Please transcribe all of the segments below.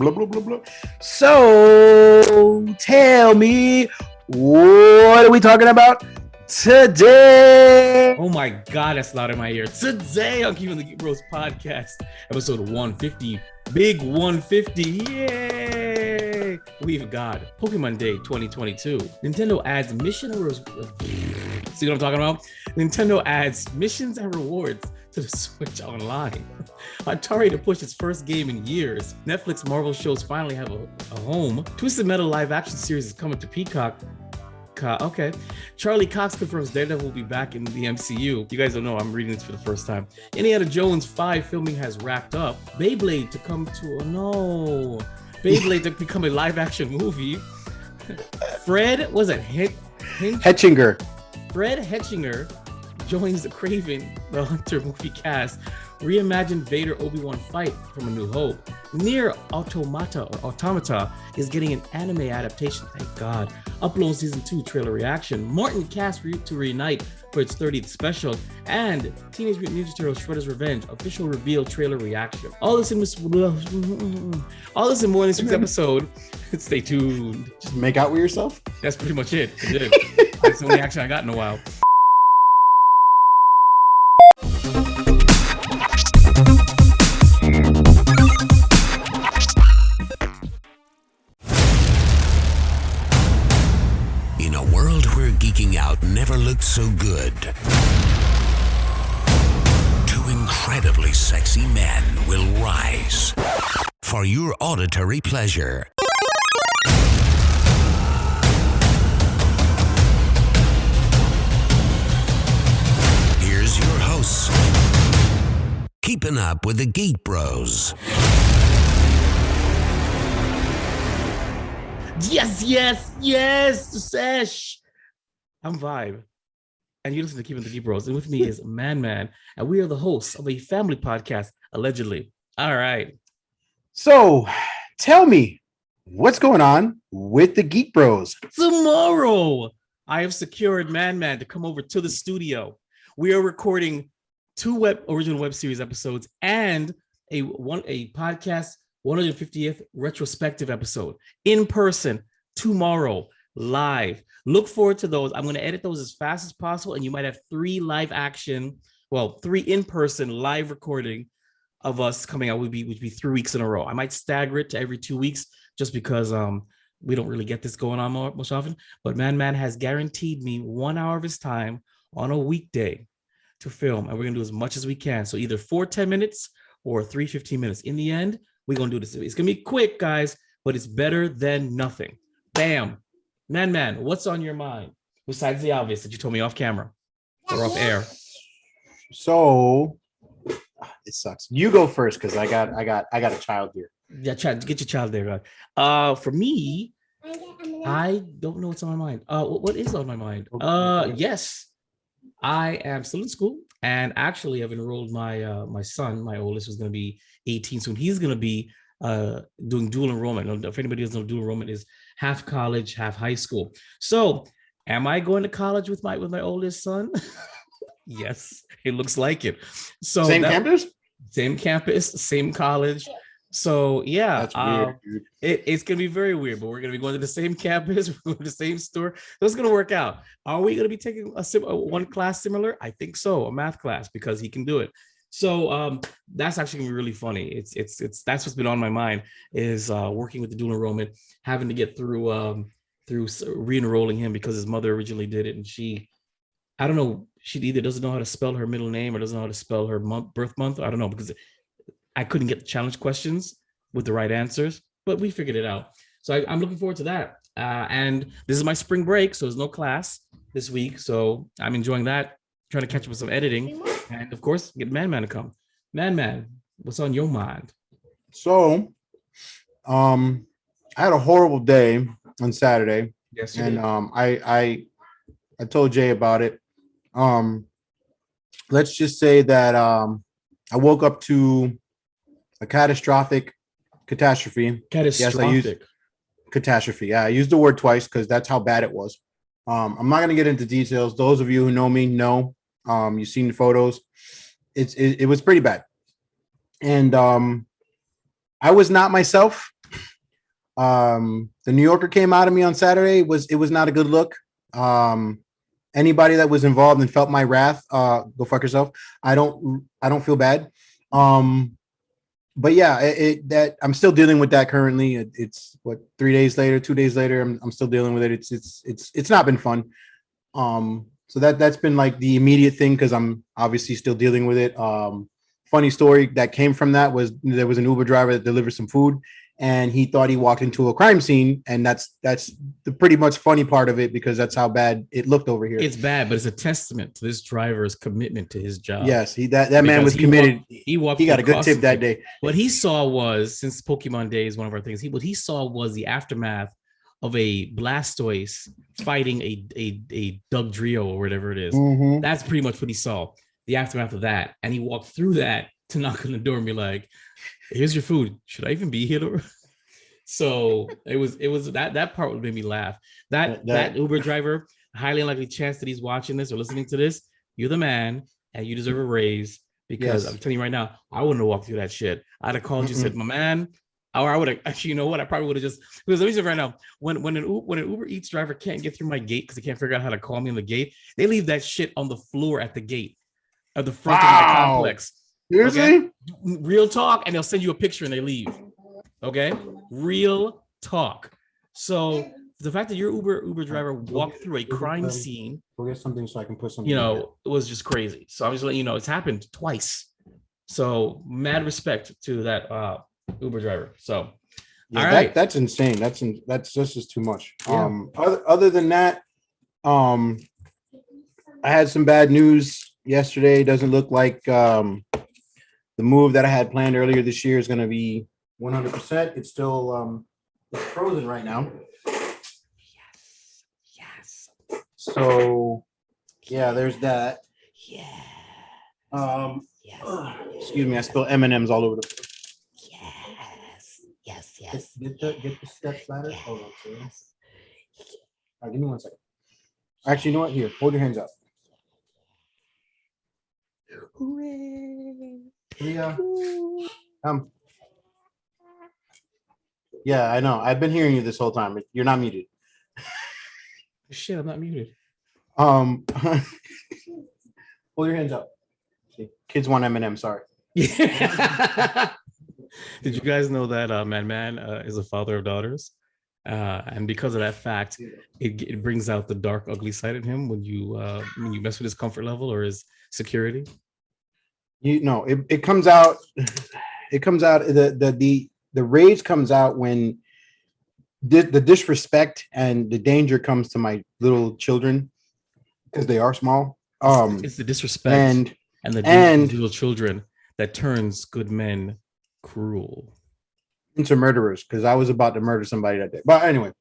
blah blah blah blah. So tell me, what are we talking about today? Oh my God, that's loud in my ear. Today on Keepin the GEEK BROS podcast, episode 150, big 150, yay! We've got Pokemon Day 2022. Nintendo adds mission and see what I'm talking about? Nintendo adds missions and rewards to the Switch Online. Atari to push its first game in years. Netflix Marvel shows finally have a home. Twisted Metal live action series is coming to Peacock. Okay. Charlie Cox confirms Daredevil will be back in the MCU. You guys don't know, I'm reading this for the first time. Indiana Jones 5 filming has wrapped up. Beyblade to come to, Beyblade to become a live action movie. Fred, was it Hechinger. Fred Hechinger joins the Kraven the Hunter movie cast. Reimagined Vader Obi Wan fight from A New Hope. Nier Automata is getting an anime adaptation. Thank God. Upload season 2 trailer reaction. Martin cast to reunite for its 30th special, and Teenage Mutant Ninja Turtles Shredder's Revenge official reveal trailer reaction. All this and more in this week's episode. Stay tuned. Just make out with yourself. That's pretty much it. That's the only action I got in a while. In a world where geeking out never looked so good, two incredibly sexy men will rise for your auditory pleasure. Here's your hosts, keeping up with the GEEK BROS. Yes, Sesh. I'm Vibe, and you listen to Keepin the GEEK BROS, and with me is Man, and we are the hosts of a family podcast, allegedly. All right. So, tell me, what's going on with the GEEK BROS? Tomorrow, I have secured Man to come over to the studio. We are recording 2 original web series episodes and a podcast 150th retrospective episode in person tomorrow, live. Look forward to those. I'm going to edit those as fast as possible, and you might have 3 in-person live recording of us coming out. Would be 3 weeks in a row. I might stagger it to every 2 weeks just because we don't really get this going on much often. But Man has guaranteed me 1 hour of his time on a weekday to film, and we're going to do as much as we can. So either 4 10 minutes or 3 15 minutes. In the end, we're going to do this. It's going to be quick, guys, but it's better than nothing. Bam. Man, what's on your mind? Besides the obvious that you told me off camera or off air. So, it sucks. You go first because I got a child here. Yeah, get your child there. For me, I don't know what's on my mind. What is on my mind? Yes, I am still in school, and actually I've enrolled my son, my oldest, who's going to be 18 soon. He's going to be doing dual enrollment. If anybody doesn't know, dual enrollment is half college, half high school. So am I going to college with my oldest son? Yes, it looks like it. So same campus, same college. So yeah, that's weird, dude. It's gonna be very weird, but we're gonna be going to the same campus, we're going to the same store. So it's gonna work out. Are we gonna be taking one class similar? I think so, a math class, because he can do it. So that's actually gonna be really funny. It's that's what's been on my mind is working with the dual enrollment, having to get through re-enrolling him because his mother originally did it, and she either doesn't know how to spell her middle name or doesn't know how to spell her birth month. I don't know, because I couldn't get the challenge questions with the right answers, but we figured it out. So I'm looking forward to that. And this is my spring break, so there's no class this week. So I'm enjoying that, trying to catch up with some editing. And of course, get Man to come. Man, what's on your mind? So, I had a horrible day on Saturday. Yes, and I told Jay about it. Let's just say that I woke up to a catastrophe. Catastrophic. Yes, I used catastrophe. Yeah, I used the word twice because that's how bad it was. I'm not going to get into details. Those of you who know me know. You've seen the photos. It was pretty bad, and I was not myself. The New Yorker came out of me on Saturday. It was not a good look. Anybody that was involved and felt my wrath, go fuck yourself. I don't feel bad. But yeah, that I'm still dealing with that currently. It's what 3 days later, 2 days later, I'm still dealing with it. It's not been fun. So that's been like the immediate thing because I'm obviously still dealing with it. Funny story that came from that was there was an Uber driver that delivered some food, and he thought he walked into a crime scene, and that's the pretty much funny part of it because that's how bad it looked over here. It's bad, but it's a testament to this driver's commitment to his job. Yes, that man was committed. He got a good tip that day. What he saw was, since Pokemon Day is one of our things, what he saw was the aftermath of a Blastoise fighting a Dugtrio or whatever it is. Mm-hmm. That's pretty much what he saw, the aftermath of that. And he walked through that to knock on the door and be like, here's your food. Should I even be here? So it was that part would make me laugh. That Uber driver, highly unlikely chance that he's watching this or listening to this, you're the man and you deserve a raise because I'm telling you right now, I wouldn't have walked through that shit. I'd have called you and said, my man, or I would have actually, you know what? I probably would have just, because let me say right now, when an Uber Eats driver can't get through my gate because they can't figure out how to call me on the gate, they leave that shit on the floor at the gate at the front of my complex. Seriously? Okay? Real talk, and they'll send you a picture and they leave. Okay, real talk. So the fact that your Uber driver walked through a crime scene, go get something so I can put something. It was just crazy. So I'm just letting you know it's happened twice. So mad respect to that Uber driver. So yeah, all right, that's insane. That's just too much. Yeah. Other than that, I had some bad news yesterday. It doesn't look like the move that I had planned earlier this year is going to be 100%. It's still it's frozen right now. Yes. So yeah, there's that. Yeah. Excuse me, I spilled M&Ms all over the place. Yes. Get the steps ladder. Hold on, sir. All right, give me 1 second. Actually, you know what? Here, hold your hands up. Hooray. Yeah. Yeah, I know. I've been hearing you this whole time. You're not muted. Shit, I'm not muted. Hold your hands up. See, kids want M&M. Sorry. Did you guys know that Man is a father of daughters? And because of that fact, it brings out the dark, ugly side in him when you mess with his comfort level or his security. It comes out. It comes out. The rage comes out when the disrespect and the danger comes to my little children because they are small. It's the disrespect and the little children that turns good men cruel into murderers, because I was about to murder somebody that day. But anyway,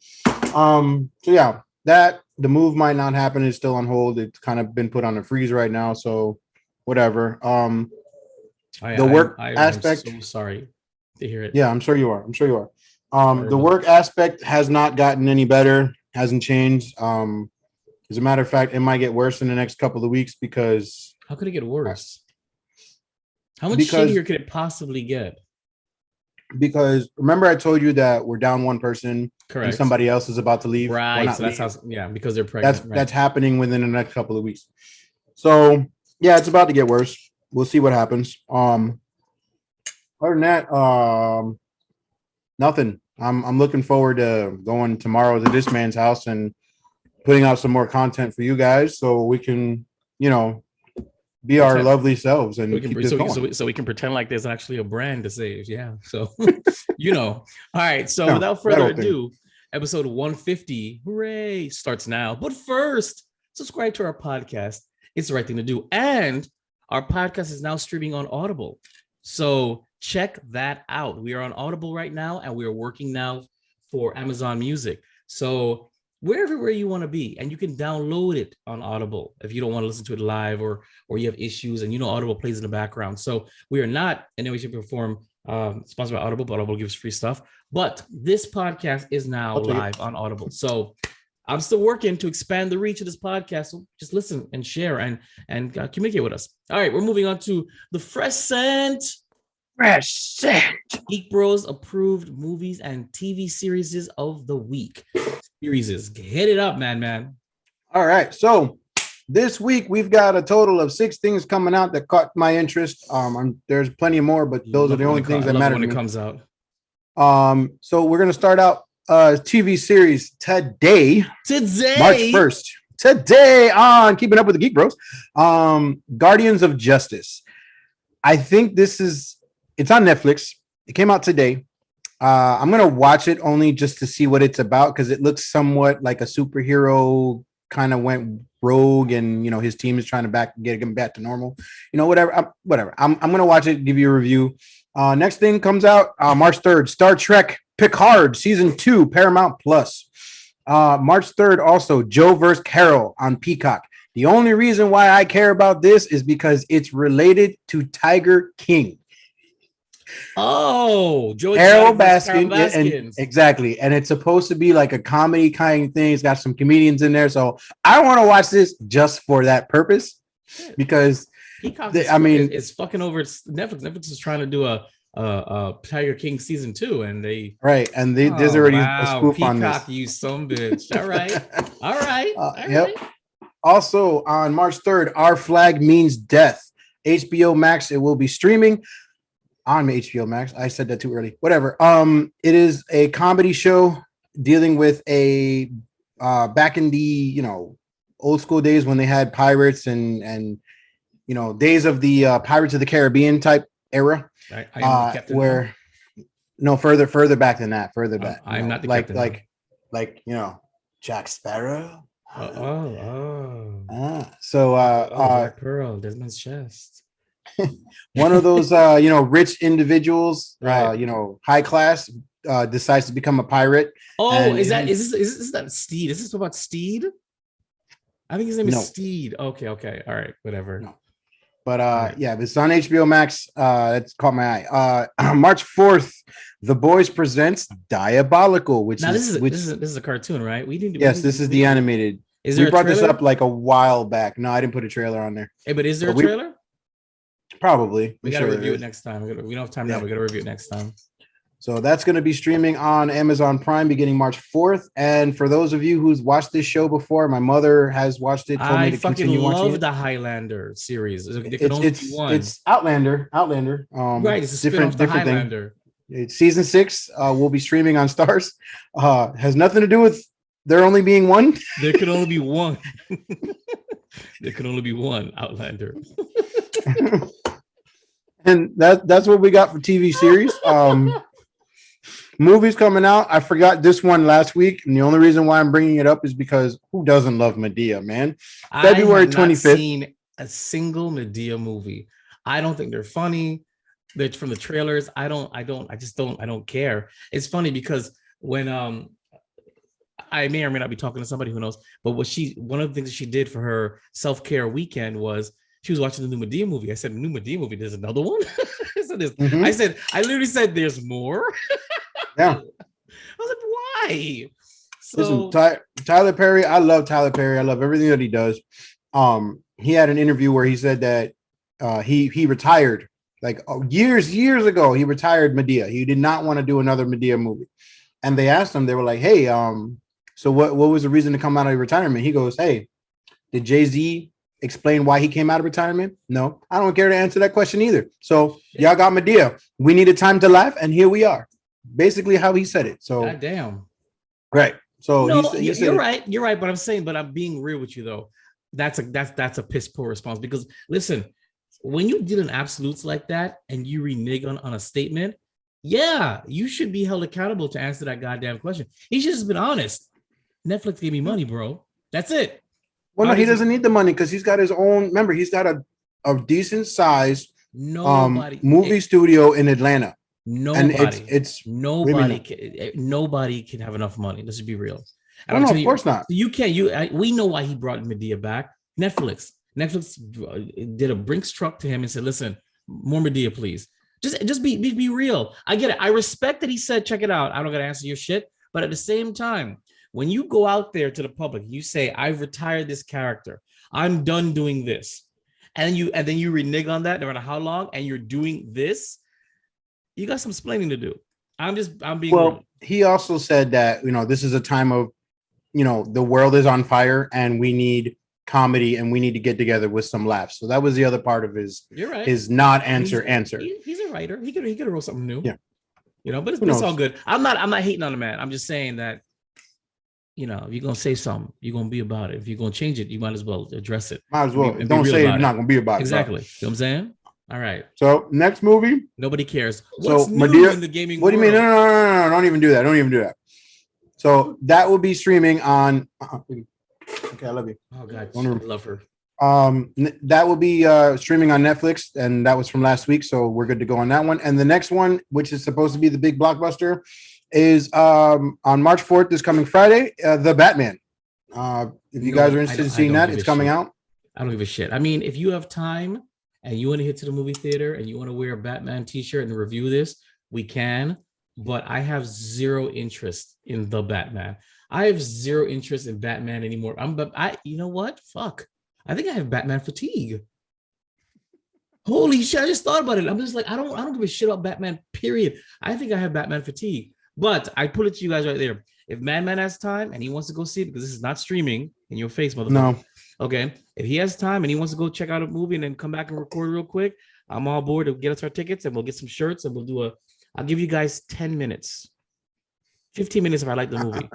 so yeah, that the move might not happen. It's still on hold. It's kind of been put on a freeze right now. So whatever. The work aspect. I'm so sorry to hear it. Yeah, I'm sure you are. The work aspect has not gotten any better. Hasn't changed. As a matter of fact, it might get worse in the next couple of weeks because. How could it get worse? How much shittier could it possibly get? Because remember, I told you that we're down one person. Correct. And somebody else is about to leave. Right. So that's how. Yeah, because they're pregnant. That's happening within the next couple of weeks. So yeah, it's about to get worse. We'll see what happens. Other than that, nothing. I'm looking forward to going tomorrow to this man's house and putting out some more content for you guys so we can, be our lovely selves and so we can pretend like there's actually a brand to save. Yeah. So all right. So without further ado, episode 150, hooray, starts now. But first, subscribe to our podcast. It's the right thing to do. And our podcast is now streaming on Audible. So check that out. We are on Audible right now, and we are working now for Amazon Music. So we're everywhere you want to be, and you can download it on Audible if you don't want to listen to it live or you have issues, and Audible plays in the background. So we are not in any way, shape, or form sponsored by Audible, but Audible gives free stuff. But this podcast is now live on Audible. So I'm still working to expand the reach of this podcast. So just listen and share and communicate with us. All right, we're moving on to the Fresh Scent Geek Bros approved movies and TV series of the week. Series, hit it up, man. All right, so this week we've got a total of 6 things coming out that caught my interest. There's plenty more, but those are the only things that matter when to it me. comes out. So we're gonna start out TV series today, March 1st. Today on Keeping Up with the Geek Bros, Guardians of Justice. I think it's on Netflix. It came out today. I'm gonna watch it only just to see what it's about because it looks somewhat like a superhero kind of went rogue, and his team is trying to get him back to normal. Whatever. I'm gonna watch it, give you a review. Next thing comes out March 3rd, Star Trek Picard Season 2, Paramount Plus. March 3rd, also Joe vs. Carol on Peacock. The only reason why I care about this is because it's related to Tiger King. Oh, Joey Carol Baskin, and exactly. And it's supposed to be like a comedy kind of thing. It's got some comedians in there. So I want to watch this just for that purpose because Peacock it's fucking over. It's Netflix. Netflix is trying to do a Tiger King season 2, and there's already a spoof Peacock, on this. You some bitch. All right. Yep. Also on March 3rd, Our Flag Means Death. HBO Max. It will be streaming on HBO Max. I said that too early. Whatever. It is a comedy show dealing with a back in the old school days when they had pirates and days of the Pirates of the Caribbean type era. Where no further back than that. Further back. I'm not the captain. Like Jack Sparrow. So Black Pearl, Desmond's chest. One of those rich individuals, high class, decides to become a pirate. Is this that Steed? Is this about Steed? I think his name is Steed. Okay, all right, whatever. No. But it's on HBO Max. That's caught my eye. March 4th, The Boys presents Diabolical, which this is a cartoon, right? This is the animated. We brought this up like a while back. No, I didn't put a trailer on there. Hey, but is there a trailer? Probably. We gotta review it next time. We don't have time now. We gotta review it next time. So that's going to be streaming on Amazon Prime beginning March 4th. And for those of you who's watched this show before, my mother has watched it. I fucking love the Highlander series. It's Outlander. Right, it's a different Highlander. It's season 6 will be streaming on Stars. Has nothing to do with there only being one. There can only be one. There can only be one Outlander. And that's what we got for TV series. Movies coming out. I forgot this one last week, and the only reason why I'm bringing it up is because who doesn't love Medea, man? February 25th. I have not seen a single Medea movie. I don't think they're funny. They're from the trailers. I don't care. It's funny because when I may or may not be talking to somebody who knows, but one of the things that she did for her self-care weekend was she was watching the new Medea movie. I said, new Medea movie, there's another one? I literally said, there's more? Yeah. I was like, why? So listen, Tyler Perry, I love Tyler Perry. I love everything that he does. He had an interview where he said that he retired like years ago. He retired Medea. He did not want to do another Medea movie. And they asked him, they were like, hey, so what was the reason to come out of retirement? He goes, hey, did Jay-Z explain why he came out of retirement? No, I don't care to answer that question either. So y'all got Medea. We needed time to laugh, and here we are. Basically how he said it. So God damn. Right. So you're right. But I'm being real with you though. That's a piss poor response because listen, when you deal in absolutes like that and you renege on a statement, you should be held accountable to answer that goddamn question. He should have been honest. Netflix gave me money, bro. That's it. Well, no, he doesn't need the money because he's got his own. Remember, he's got a decent size movie studio in Atlanta. Nobody can have enough money. Let's be real. No, of course not. You can't. We know why he brought Medea back. Netflix did a Brinks truck to him and said, "Listen, more Medea, please. Just be real. I get it. I respect that he said, check it out. I don't gotta answer your shit. But at the same time, when you go out there to the public, you say, I've retired this character. I'm done doing this. And then you renege on that no matter how long, and you're doing this. you got some explaining to do. I'm being Well, real. he also said that, this is a time of, the world is on fire and we need comedy and we need to get together with some laughs. So that was the other part of You're right. his not answer. He's a writer. He could have wrote something new. Yeah. But it's all good. I'm not hating on the man. I'm just saying that, if you're gonna say something, you're gonna be about it. If you're gonna change it, you might as well address it. Might as well. Don't say you're not gonna be about it. Exactly. You know what I'm saying? All right. So next movie. Nobody cares. What's So new in the gaming What do you world? mean? No. Don't even do that. Don't even do that. So that will be streaming on. Okay, I love you. Oh God, I love her. That will be streaming on Netflix, and that was from last week, so we're good to go on that one. And the next one, which is supposed to be the big blockbuster, is on March 4th, this coming Friday, The Batman. If you guys are interested in seeing that, it's coming out. I don't give a shit. I mean, if you have time and you want to hit to the movie theater and you want to wear a Batman t-shirt and review this, we can. But I have zero interest in the Batman. I have zero interest in Batman anymore. You know what? Fuck. I think I have Batman fatigue. Holy shit! I just thought about it. I'm just like, I don't give a shit about Batman. Period. I think I have Batman fatigue. But I put it to you guys right there. If Madman has time and he wants to go see it, because this is not streaming in your face, motherfucker. No. Okay. If he has time and he wants to go check out a movie and then come back and record real quick, I'm all board to get us our tickets and we'll get some shirts and I'll give you guys 10 minutes, 15 minutes if I like the movie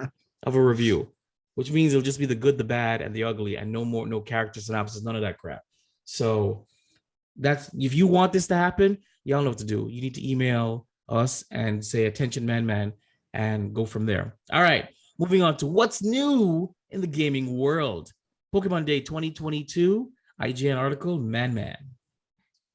of a review, which means it'll just be the good, the bad, and the ugly, and no character synopsis, none of that crap. So that's, if you want this to happen, y'all know what to do. You need to email us and say attention man and go from there. All right, moving on to what's new in the gaming world. Pokemon Day 2022, IGN article, Man.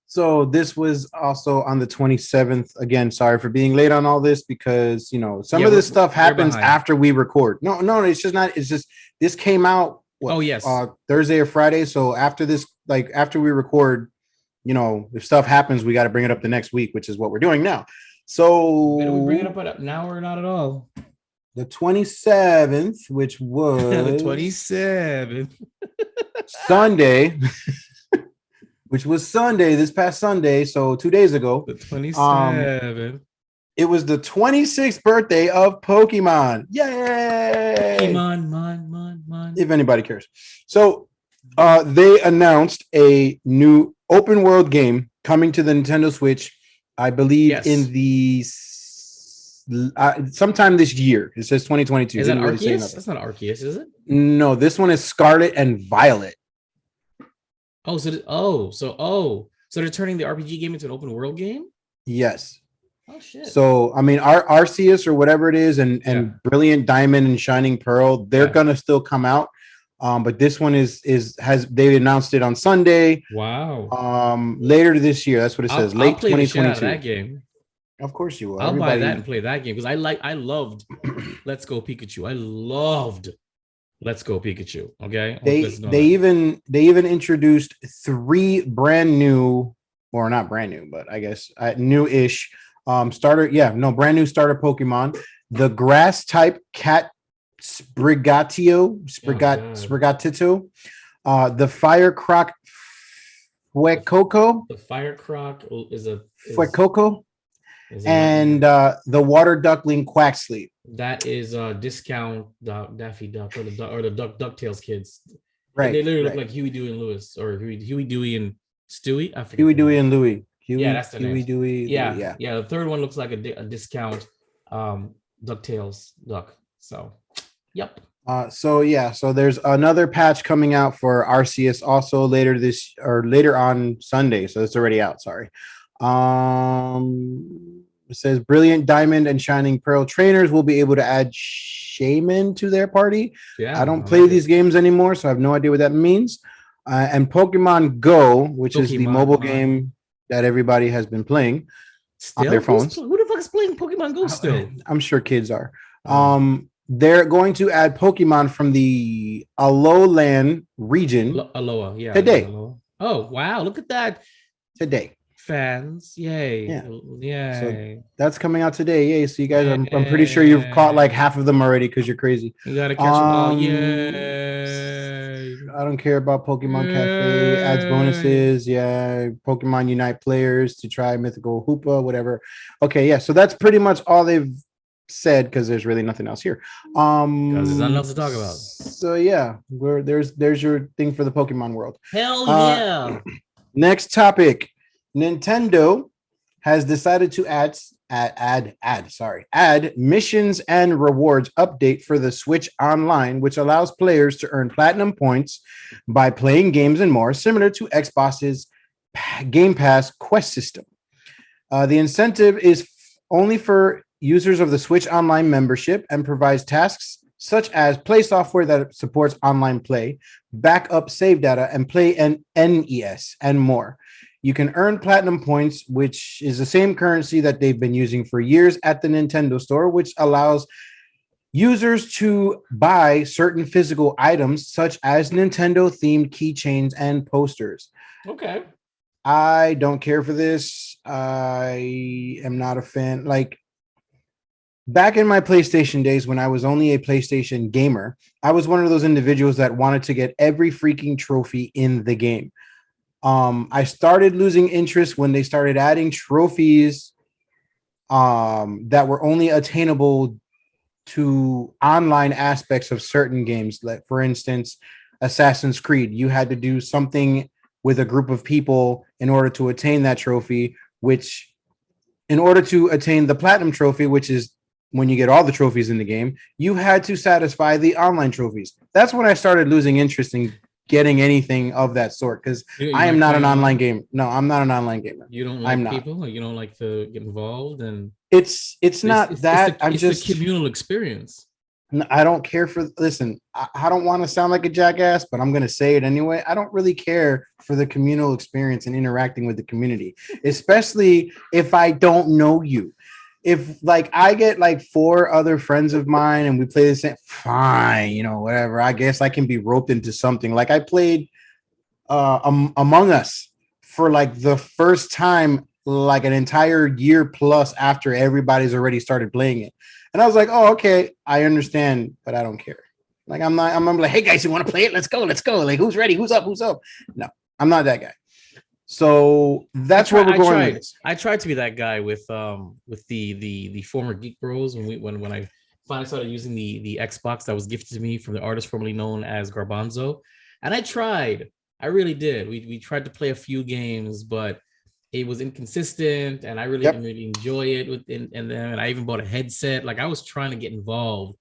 So this was also on the 27th. Again, sorry for being late on all this because, some of this stuff happens after we record. No, it's just not. It's just this came out. Thursday or Friday. So after this, after we record, if stuff happens, we got to bring it up the next week, which is what we're doing now. So did we bring it up now or not at all? The 27th, which was the 27th Sunday. Which was Sunday, this past Sunday, so 2 days ago. The 27th. It was the 26th birthday of Pokemon. Yay! Pokemon, if anybody cares. So they announced a new open world game coming to the Nintendo Switch, I believe, in the sometime this year. It says 2022. Is that Arceus? That's not Arceus, is it? No, this one is Scarlet and Violet. So they're turning the RPG game into an open world game? Yes. Oh shit. So I mean, Arceus or whatever it is, and Brilliant Diamond and Shining Pearl, they're gonna still come out. But this one they announced it on Sunday. Wow. Later this year. That's what it says. Late 2022. That game. Of course you will. I'll buy that and play that game because I loved Let's Go Pikachu. I loved Let's Go Pikachu. Okay. They even introduced 3 brand new, or not brand new, but I guess new-ish brand new starter Pokemon. The grass type cat Sprigatito, the fire croc Fuecoco. The fire croc is Fuecoco. And the water duckling Quaxley. That is discount Daffy Duck or the DuckTales kids. Right. They literally look like Huey, Dewey, and Lewis, or Huey, Dewey, and Stewie. I forget. Huey, Dewey, and Louie. That's the name. Huey, Dewey. Yeah, Louie, yeah. The third one looks like a discount DuckTales duck. So, yep. So there's another patch coming out for Arceus also later on Sunday. So it's already out. Sorry. It says Brilliant Diamond and Shining Pearl trainers will be able to add Shaman to their party. I don't play these games anymore, so I have no idea what that means. And Pokemon Go, which is the mobile game that everybody has been playing on their phones. Who the fuck is playing Pokemon Go still? I'm sure kids are. They're going to add Pokemon from the Alolan region. Alola, yeah. Today. Oh, wow. Look at that. Today. Fans. Yay. Yeah. So that's coming out today. Yay. So you guys, I'm pretty sure you've caught like half of them already because you're crazy. You got to catch them all. Yay. I don't care about Pokemon Cafe. Adds bonuses. Yeah. Pokemon Unite players to try Mythical Hoopa, whatever. Okay, yeah. So that's pretty much all they've said because there's really nothing else here. Because there's nothing else to talk about. So yeah, there's your thing for the Pokemon world. Hell yeah. Next topic. Nintendo has decided to add missions and rewards update for the Switch Online, which allows players to earn platinum points by playing games and more, similar to Xbox's Game Pass Quest system. The incentive is only for users of the Switch Online membership and provides tasks such as play software that supports online play, backup save data, and play and NES and more. You can earn platinum points, which is the same currency that they've been using for years at the Nintendo Store, which allows users to buy certain physical items such as Nintendo-themed keychains and posters. Okay. I don't care for this. I am not a fan. Like, back in my PlayStation days when I was only a PlayStation gamer, I was one of those individuals that wanted to get every freaking trophy in the game. I started losing interest when they started adding trophies that were only attainable to online aspects of certain games. Like, for instance, Assassin's Creed, you had to do something with a group of people in order to attain that trophy, which in order to attain the platinum trophy, which is when you get all the trophies in the game, you had to satisfy the online trophies. That's when I started losing interest in getting anything of that sort, because I am not an online gamer. No, I'm not an online gamer. You don't like people? You don't like to get involved? And it's not that. I'm just a communal experience. I don't care for. Listen, I don't want to sound like a jackass, but I'm going to say it anyway. I don't really care for the communal experience and interacting with the community, especially if I don't know you. If like I get like 4 other friends of mine and we play the same, fine, you know, whatever. I guess I can be roped into something. Like I played Among Us for like the first time, like an entire year plus after everybody's already started playing it. And I was like, oh, okay, I understand, but I don't care. Like I'm like, hey guys, you want to play it? Let's go. Like, who's ready? Who's up? No, I'm not that guy. So that's where we're going with this. I tried to be that guy with the former Geek Bros when I finally started using the Xbox that was gifted to me from the artist formerly known as Garbanzo. And I really did. We tried to play a few games, but it was inconsistent and I really didn't really enjoy it and I even bought a headset. Like I was trying to get involved.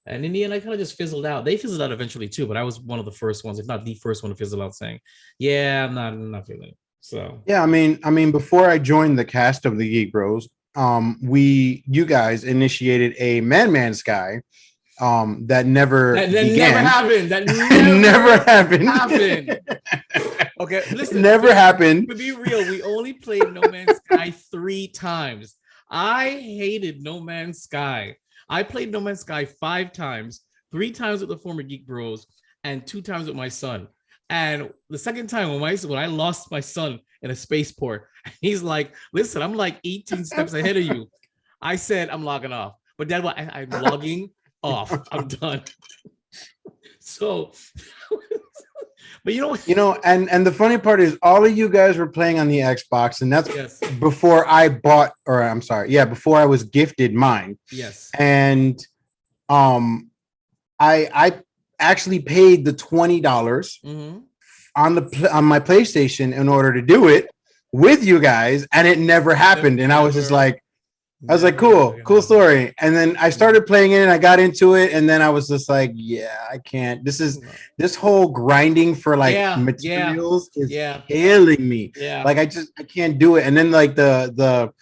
And in the end, I kind of just fizzled out. They fizzled out eventually too, but I was one of the first ones, if not the first one to fizzle out, saying, yeah, I'm not feeling it. So yeah, I mean, before I joined the cast of the Geek Bros, you guys initiated a Man Sky, that never happened. That never happened. Okay, listen, never happened. To be real, we only played No Man's Sky 3 times. I hated No Man's Sky. I played No Man's Sky 5 times, 3 times with the former Geek Bros, and 2 times with my son. And the second time when I lost my son in a spaceport, he's like, listen, I'm like 18 steps ahead of you. I said, I'm logging off. But then I'm logging off. I'm done. So, but and the funny part is all of you guys were playing on the Xbox, and that's before I bought, before I was gifted mine. Yes. And I actually paid the $20 on my PlayStation in order to do it with you guys, and it never happened. And I was just like, cool story. And then I started playing it and I got into it, and then I was just like, yeah, I can't. This whole grinding for like materials is killing me. Yeah. Like I can't do it. And then like the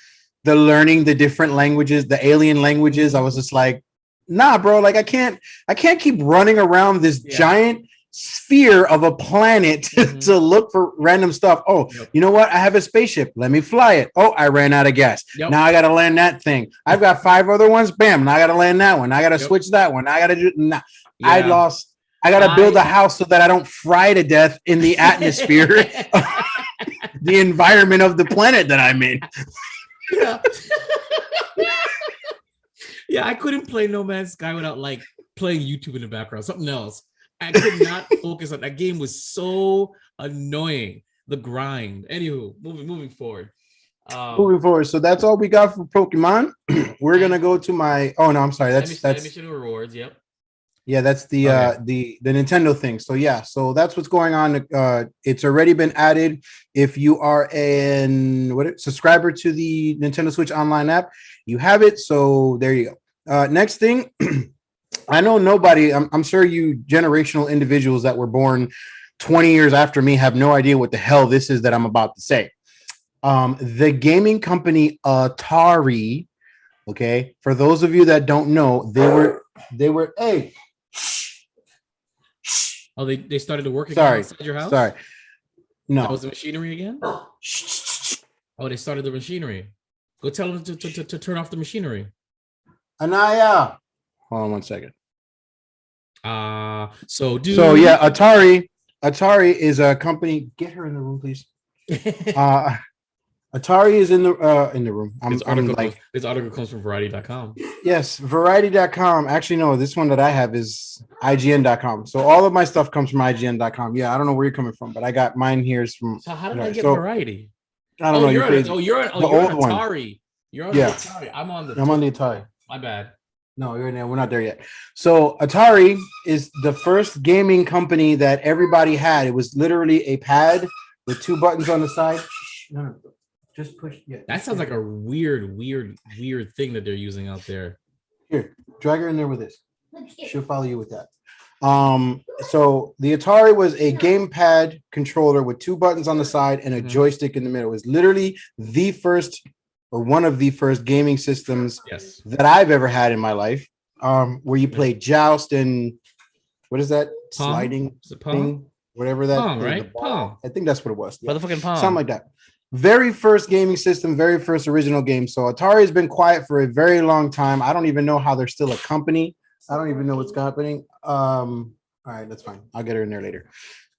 learning the different languages, the alien languages, I was just like, nah, bro, like I can't keep running around this giant sphere of a planet to look for random stuff. Oh, you know what? I have a spaceship. Let me fly it. Oh, I ran out of gas. Now I got to land that thing. I've got 5 other ones. Bam. Now I got to land that one. I got to switch that one. I got to do. I got to build a house so that I don't fry to death in the atmosphere, the environment of the planet that I'm in. Yeah, I couldn't play No Man's Sky without like playing YouTube in the background, something else. I could not focus on that game. Was so annoying. The grind. Anywho, moving forward. Moving forward, so that's all we got for Pokemon. We're gonna go to my. Oh no, I'm sorry. That's mission rewards. Yep. yeah, that's the the Nintendo thing. So yeah, so that's what's going on. It's already been added. If you are subscriber to the Nintendo Switch Online app, you have it. So there you go. Next thing, I know nobody. I'm sure you generational individuals that were born 20 years after me have no idea what the hell this is that I'm about to say. The gaming company Atari. Okay, for those of you that don't know, they were hey. Oh, they started to work again Sorry, inside your house? sorry. No. That was the machinery again? Oh, they started the machinery. Go tell them to turn off the machinery. Anaya. Hold on one second. So yeah, Atari is a company. Get her in the room, please. Atari is in the room. This article comes from Variety.com. Yes, Variety.com. Actually, no, this one that I have is IGN.com. So all of my stuff comes from IGN.com. Yeah, I don't know where you're coming from, but I got mine here from. So how did I get Variety? I don't know. You're on Atari. You're on Atari. I'm on the Atari. My bad. No, we're not there yet. So Atari is the first gaming company that everybody had. It was literally a pad with two buttons on the side. No. Just push. Yeah. That sounds like a weird thing that they're using out there. Here, drag her in there with this. She'll follow you with that. So the Atari was a gamepad controller with two buttons on the side and a joystick in the middle. It was literally the first or one of the first gaming systems that I've ever had in my life. Where you play Joust and what is that? Pong? Sliding thing? Whatever that Pong, right? Pong. I think that's what it was. Yeah. Motherfucking Pong. Something like that. Very first gaming system, very first original game. So Atari has been quiet for a very long time. I don't even know how they're still a company. I don't even know what's happening. All right, that's fine. I'll get her in there later.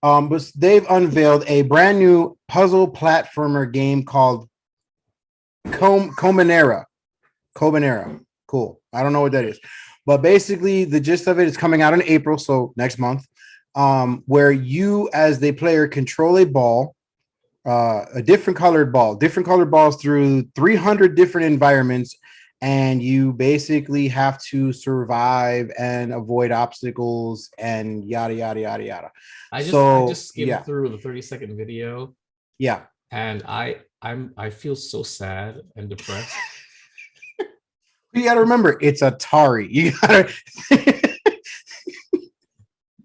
But they've unveiled a brand new puzzle platformer game called Comanera. Cool. I don't know what that is. But basically, the gist of it is coming out in April, so next month, where you, as the player, control a ball, a different colored balls through 300 different environments, and you basically have to survive and avoid obstacles and yada yada yada yada. I just skimmed through the 30-second video. Yeah, and I feel so sad and depressed. You got to remember, it's Atari. You got to.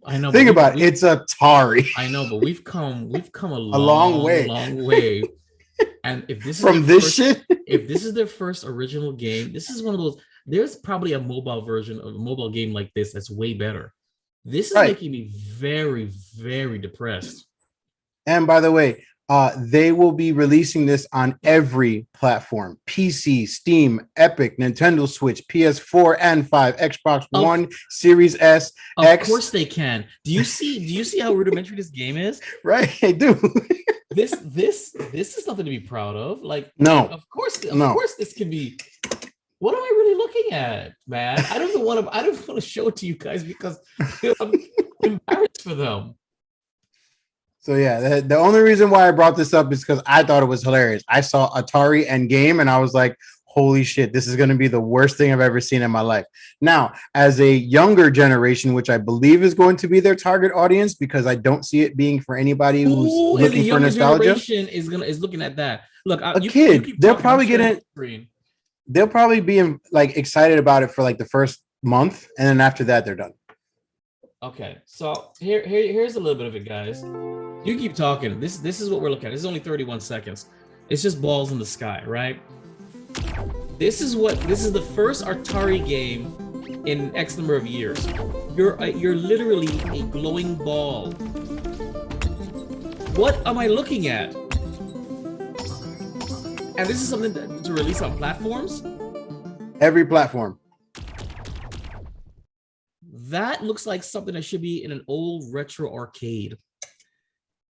I know. Think about it. It's Atari. I know, but we've come a long way. And if this is if this is their first original game, this is one of those. There's probably a mobile version of a mobile game like this that's way better. This is making me very, very depressed. And by the way, they will be releasing this on every platform: PC, Steam, Epic, Nintendo Switch, PS4 and 5, Xbox One, Series S, X. Of course they can. Do you see how rudimentary this game is? Right, I do. This is something to be proud of. Like, no, of course this can be. What am I really looking at, man? I don't want to show it to you guys because I'm embarrassed for them. So yeah, the only reason why I brought this up is because I thought it was hilarious. I saw Atari and game, and I was like, "Holy shit, this is going to be the worst thing I've ever seen in my life." Now, as a younger generation, which I believe is going to be their target audience, because I don't see it being for anybody who's looking for nostalgia. Is looking at that. Look, a kid, they'll probably get in. They'll probably be like excited about it for like the first month, and then after that, they're done. Okay, so here's a little bit of it, guys. You keep talking. This is what we're looking at. This is only 31 seconds. It's just balls in the sky, right? This is the first Atari game in X number of years. You're literally a glowing ball. What am I looking at? And this is something to release on platforms? Every platform. That looks like something that should be in an old retro arcade.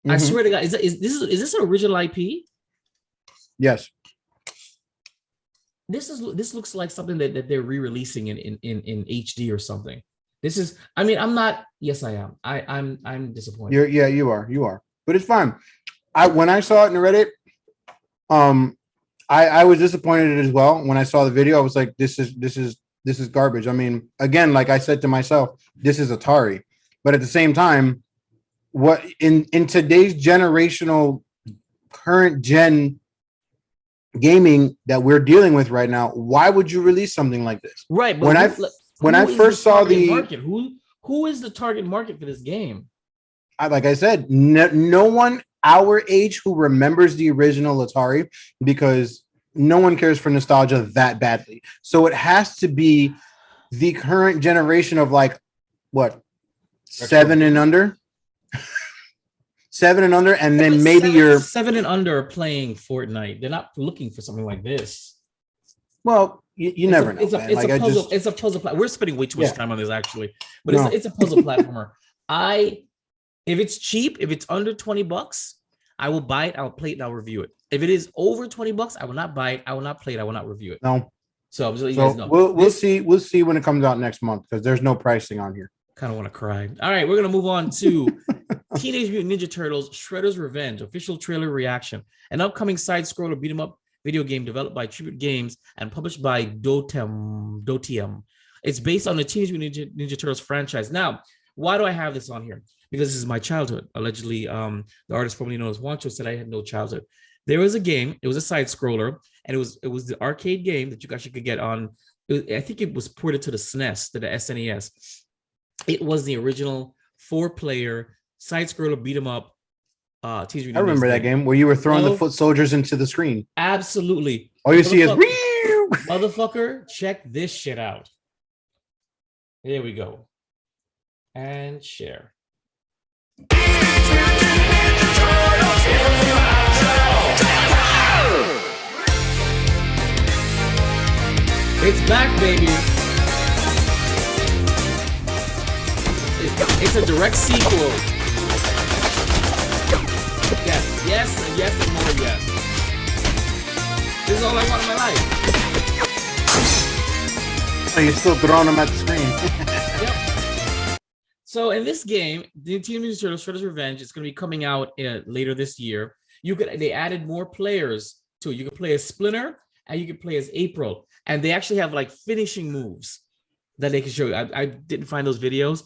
I swear to God, is this an original IP? Yes. This looks like something that they're re-releasing in HD or something. This is, I mean, I'm not, yes, I am. I'm disappointed. You are. But it's fine. When I saw it in Reddit, I was disappointed as well. When I saw the video, I was like, this is garbage. I mean, again, like I said to myself, this is Atari. But at the same time, what in today's generational current gen gaming that we're dealing with right now, why would you release something like this? Right. But when I first saw the market, who is the target market for this game? Like I said, no one our age who remembers the original Atari, because no one cares for nostalgia that badly. So it has to be the current generation of like what, 7 and under. 7 and under, and then maybe you're 7 and under are playing Fortnite. They're not looking for something like this. Well, you never know. It's a puzzle. We're spending way too much time on this actually, but it's a puzzle platformer. If it's cheap, if it's under $20, I will buy it. I'll play it and I'll review it. If it is over $20, I will not buy it. I will not play it. I will not review it. No. So I'm just letting you guys know. We'll see. We'll see when it comes out next month because there's no pricing on here. Kind of want to cry. All right, we're gonna move on to Teenage Mutant Ninja Turtles: Shredder's Revenge official trailer reaction. An upcoming side-scroller beat 'em up video game developed by Tribute Games and published by Dotium. It's based on the Teenage Mutant Ninja Turtles franchise. Now, why do I have this on here? Because this is my childhood. Allegedly, the artist formerly known as Wancho said I had no childhood. There was a game. It was a side-scroller, and it was the arcade game that you guys could get on. I think it was ported to the SNES, to the SNES. It was the original 4-player side-scroller beat 'em up. I remember that game where you were throwing the foot soldiers into the screen. Absolutely. All you see is motherfucker. Check this shit out. There we go. And share. It's back, baby. It's a direct sequel. Yes, and more yes. This is all I want in my life. So you're still throwing them at the screen. Yep. So in this game, the Teenage Mutant Turtles: Shredder's Revenge is going to be coming out later this year. They added more players to it. You can play as Splinter and you can play as April, and they actually have like finishing moves that they can show you. I didn't find those videos.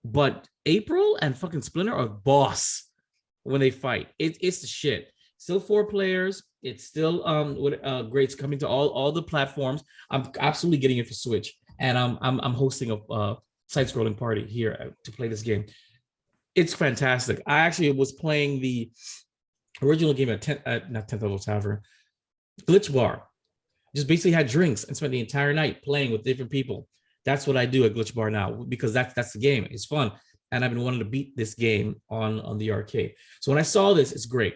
But April and fucking Splinter are boss when they fight. It's the shit. Still 4 players. It's still great. It's coming to all the platforms. I'm absolutely getting it for Switch, and I'm hosting a side-scrolling party here to play this game. It's fantastic. I actually was playing the original game at not 10th Level Tavern, Glitch Bar. Just basically had drinks and spent the entire night playing with different people. That's what I do at Glitch Bar now because that's the game. It's fun. And I've been wanting to beat this game on the arcade. So when I saw this, it's great.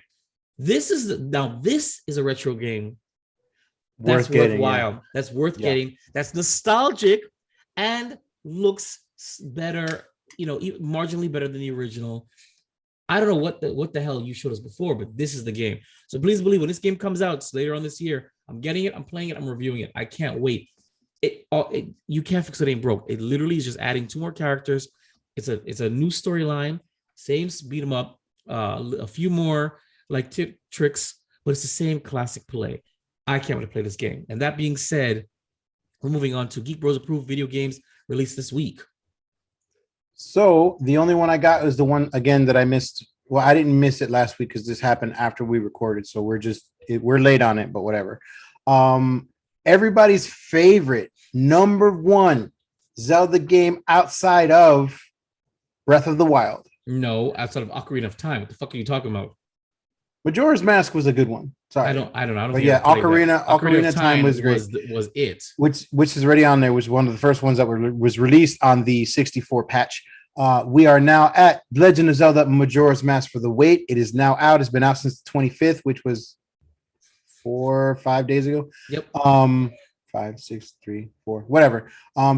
This is a retro game that's worthwhile. Yeah. That's worth getting. That's nostalgic and looks better, marginally better than the original. I don't know what the hell you showed us before, but this is the game. So please believe when this game comes out later on this year, I'm getting it, I'm playing it, I'm reviewing it. I can't wait. You can't fix what ain't broke. It literally is just adding 2 more characters. It's a new storyline, same beat 'em up, a few more like tricks, but it's the same classic play. I can't wait to play this game. And that being said, we're moving on to Geek Bros approved video games released this week. So the only one I got is the one again that I missed. Well, I didn't miss it last week because this happened after we recorded. So we're late on it, but whatever. Everybody's favorite #1 Zelda game outside of Breath of the Wild. No, outside of Ocarina of Time. What the fuck are you talking about? Majora's Mask was a good one. Sorry, I don't. But yeah, Ocarina of Time was great. Was it? Which is already on there. Was one of the first ones that was released on the 64 patch. We are now at Legend of Zelda Majora's Mask for the wait. It is now out. It's been out since the 25th, which was 4 or 5 days ago. Yep. 5, 6, 3, 4, whatever.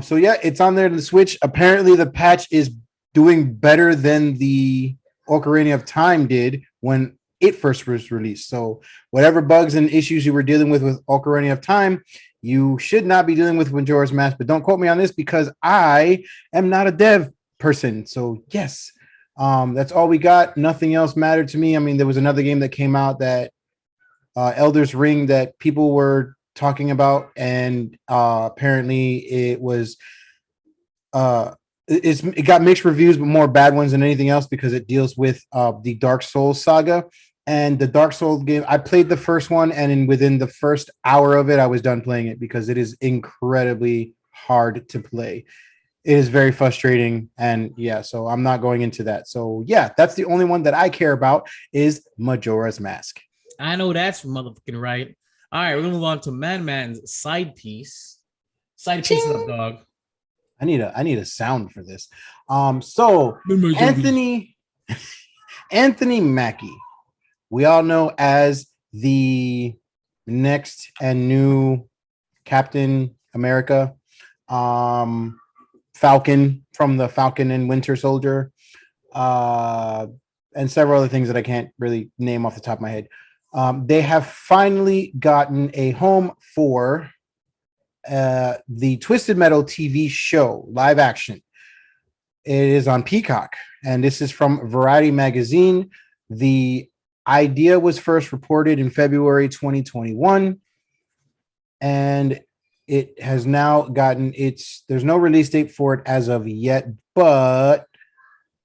So yeah, it's on there to the Switch. Apparently, the patch is doing better than the Ocarina of Time did when it first was released. So whatever bugs and issues you were dealing with Ocarina of Time, you should not be dealing with Majora's Mask, but don't quote me on this because I am not a dev person. So yes, that's all we got. Nothing else mattered to me. I mean, there was another game that came out that Elder's Ring that people were talking about, and apparently it was it got mixed reviews, but more bad ones than anything else because it deals with the Dark Souls saga. And the Dark Souls game, I played the first one, and within the first hour of it, I was done playing it because it is incredibly hard to play. It is very frustrating, and yeah, so I'm not going into that. So yeah, that's the only one that I care about is Majora's Mask. I know that's motherfucking right. All right, we're gonna move on to Man's side piece. Side piece up, dog. I need a sound for this. So Anthony Mackie, we all know as the next and new Captain America, Falcon from the Falcon and Winter Soldier, and several other things that I can't really name off the top of my head. They have finally gotten a home for the Twisted Metal TV show, live action. It is on Peacock, and this is from Variety Magazine. The idea was first reported in February 2021, and it has now gotten there's no release date for it as of yet, but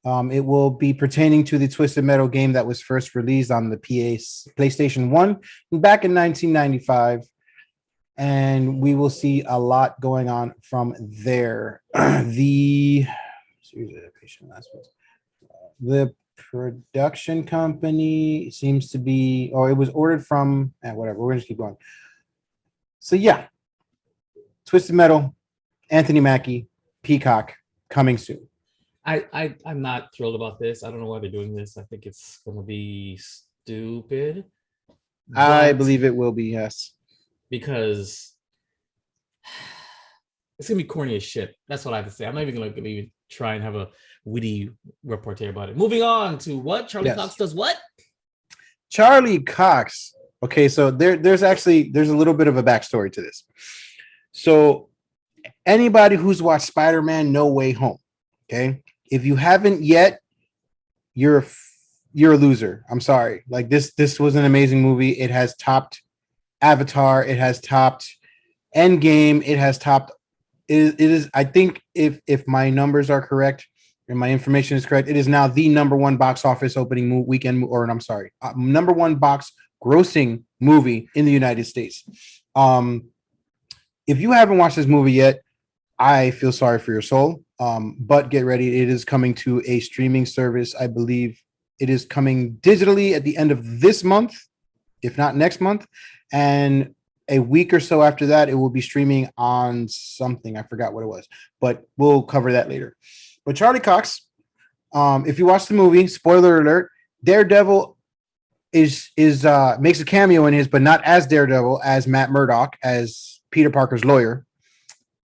it will be pertaining to the Twisted Metal game that was first released on the PlayStation 1 back in 1995. And we will see a lot going on from there. The production company seems to be, or it was ordered from, whatever. We're gonna just keep going. So yeah, Twisted Metal, Anthony Mackie, Peacock, coming soon. I'm not thrilled about this. I don't know why they're doing this. I think it's gonna be stupid. I believe it will be, yes. Because it's gonna be corny as shit. That's what I have to say. I'm not even gonna even try and have a witty repartee about it. Moving on to what Charlie Cox does. What Charlie Cox? Okay, so there's a little bit of a backstory to this. So anybody who's watched Spider-Man No Way Home, okay, if you haven't yet, you're a loser. I'm sorry. Like this was an amazing movie. It has topped Avatar, it has topped Endgame, it has topped. It is. I think if my numbers are correct and my information is correct, it is now the number one box office opening weekend, or I'm sorry, number one box grossing movie in the United States. If you haven't watched this movie yet, I feel sorry for your soul. But get ready, it is coming to a streaming service. I believe it is coming digitally at the end of this month, if not next month. And a week or so after that, it will be streaming on something. I forgot what it was, but we'll cover that later. But Charlie Cox, if you watch the movie, spoiler alert, Daredevil is makes a cameo in his, but not as Daredevil, as Matt Murdock, as Peter Parker's lawyer.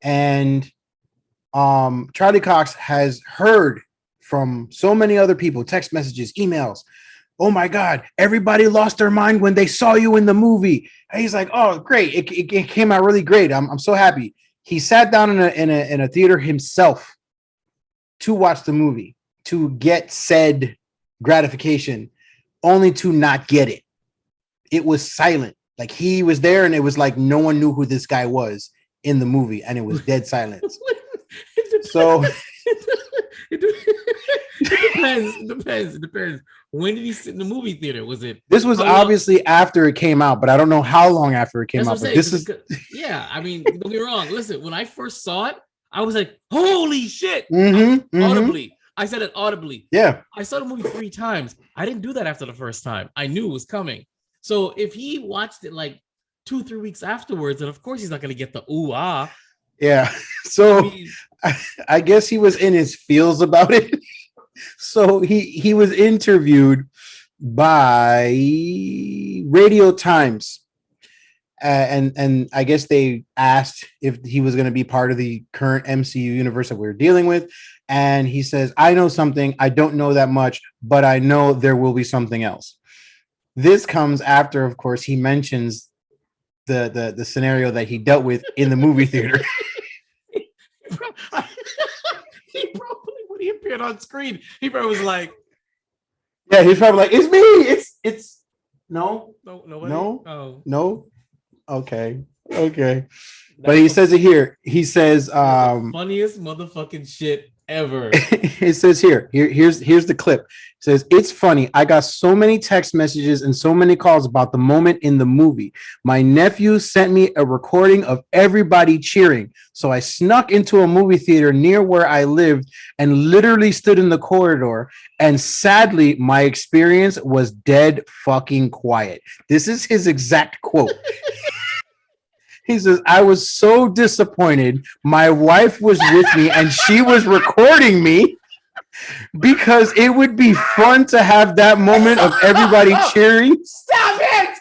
And Charlie Cox has heard from so many other people, text messages, emails. Oh my God, everybody lost their mind when they saw you in the movie. And he's like, oh, great. It came out really great. I'm so happy. He sat down in a theater himself to watch the movie, to get said gratification, only to not get it. It was silent. Like he was there and it was like no one knew who this guy was in the movie, and it was dead silence. So it depends. When did he sit in the movie theater? Was it? This was obviously after it came out, but I don't know how long after it came out. But this is, yeah. I mean, don't get me wrong. Listen, when I first saw it, I was like, "Holy shit!" Audibly, I said it audibly. Yeah, I saw the movie 3 times. I didn't do that after the first time. I knew it was coming. So if he watched it like 2-3 weeks afterwards, then of course he's not going to get the ooh ah. Yeah. So I guess he was in his feels about it. So he was interviewed by Radio Times, and I guess they asked if he was going to be part of the current MCU universe that we're dealing with, and he says, "I know something. I don't know that much, but I know there will be something else." This comes after, of course, he mentions the scenario that he dealt with in the movie theater. He probably, when he appeared on screen, he probably was like, Yeah, he's probably like, it's me. It's no, nobody. no, Oh, no. Okay. But he says it here. He says, funniest motherfucking shit ever. it says here's the clip. It says, it's funny. I got so many text messages and so many calls about the moment in the movie. My nephew sent me a recording of everybody cheering. So I snuck into a movie theater near where I lived and literally stood in the corridor. And sadly, my experience was dead fucking quiet. This is his exact quote. He says, I was so disappointed. My wife was with me and she was recording me because it would be fun to have that moment of everybody cheering. Stop it!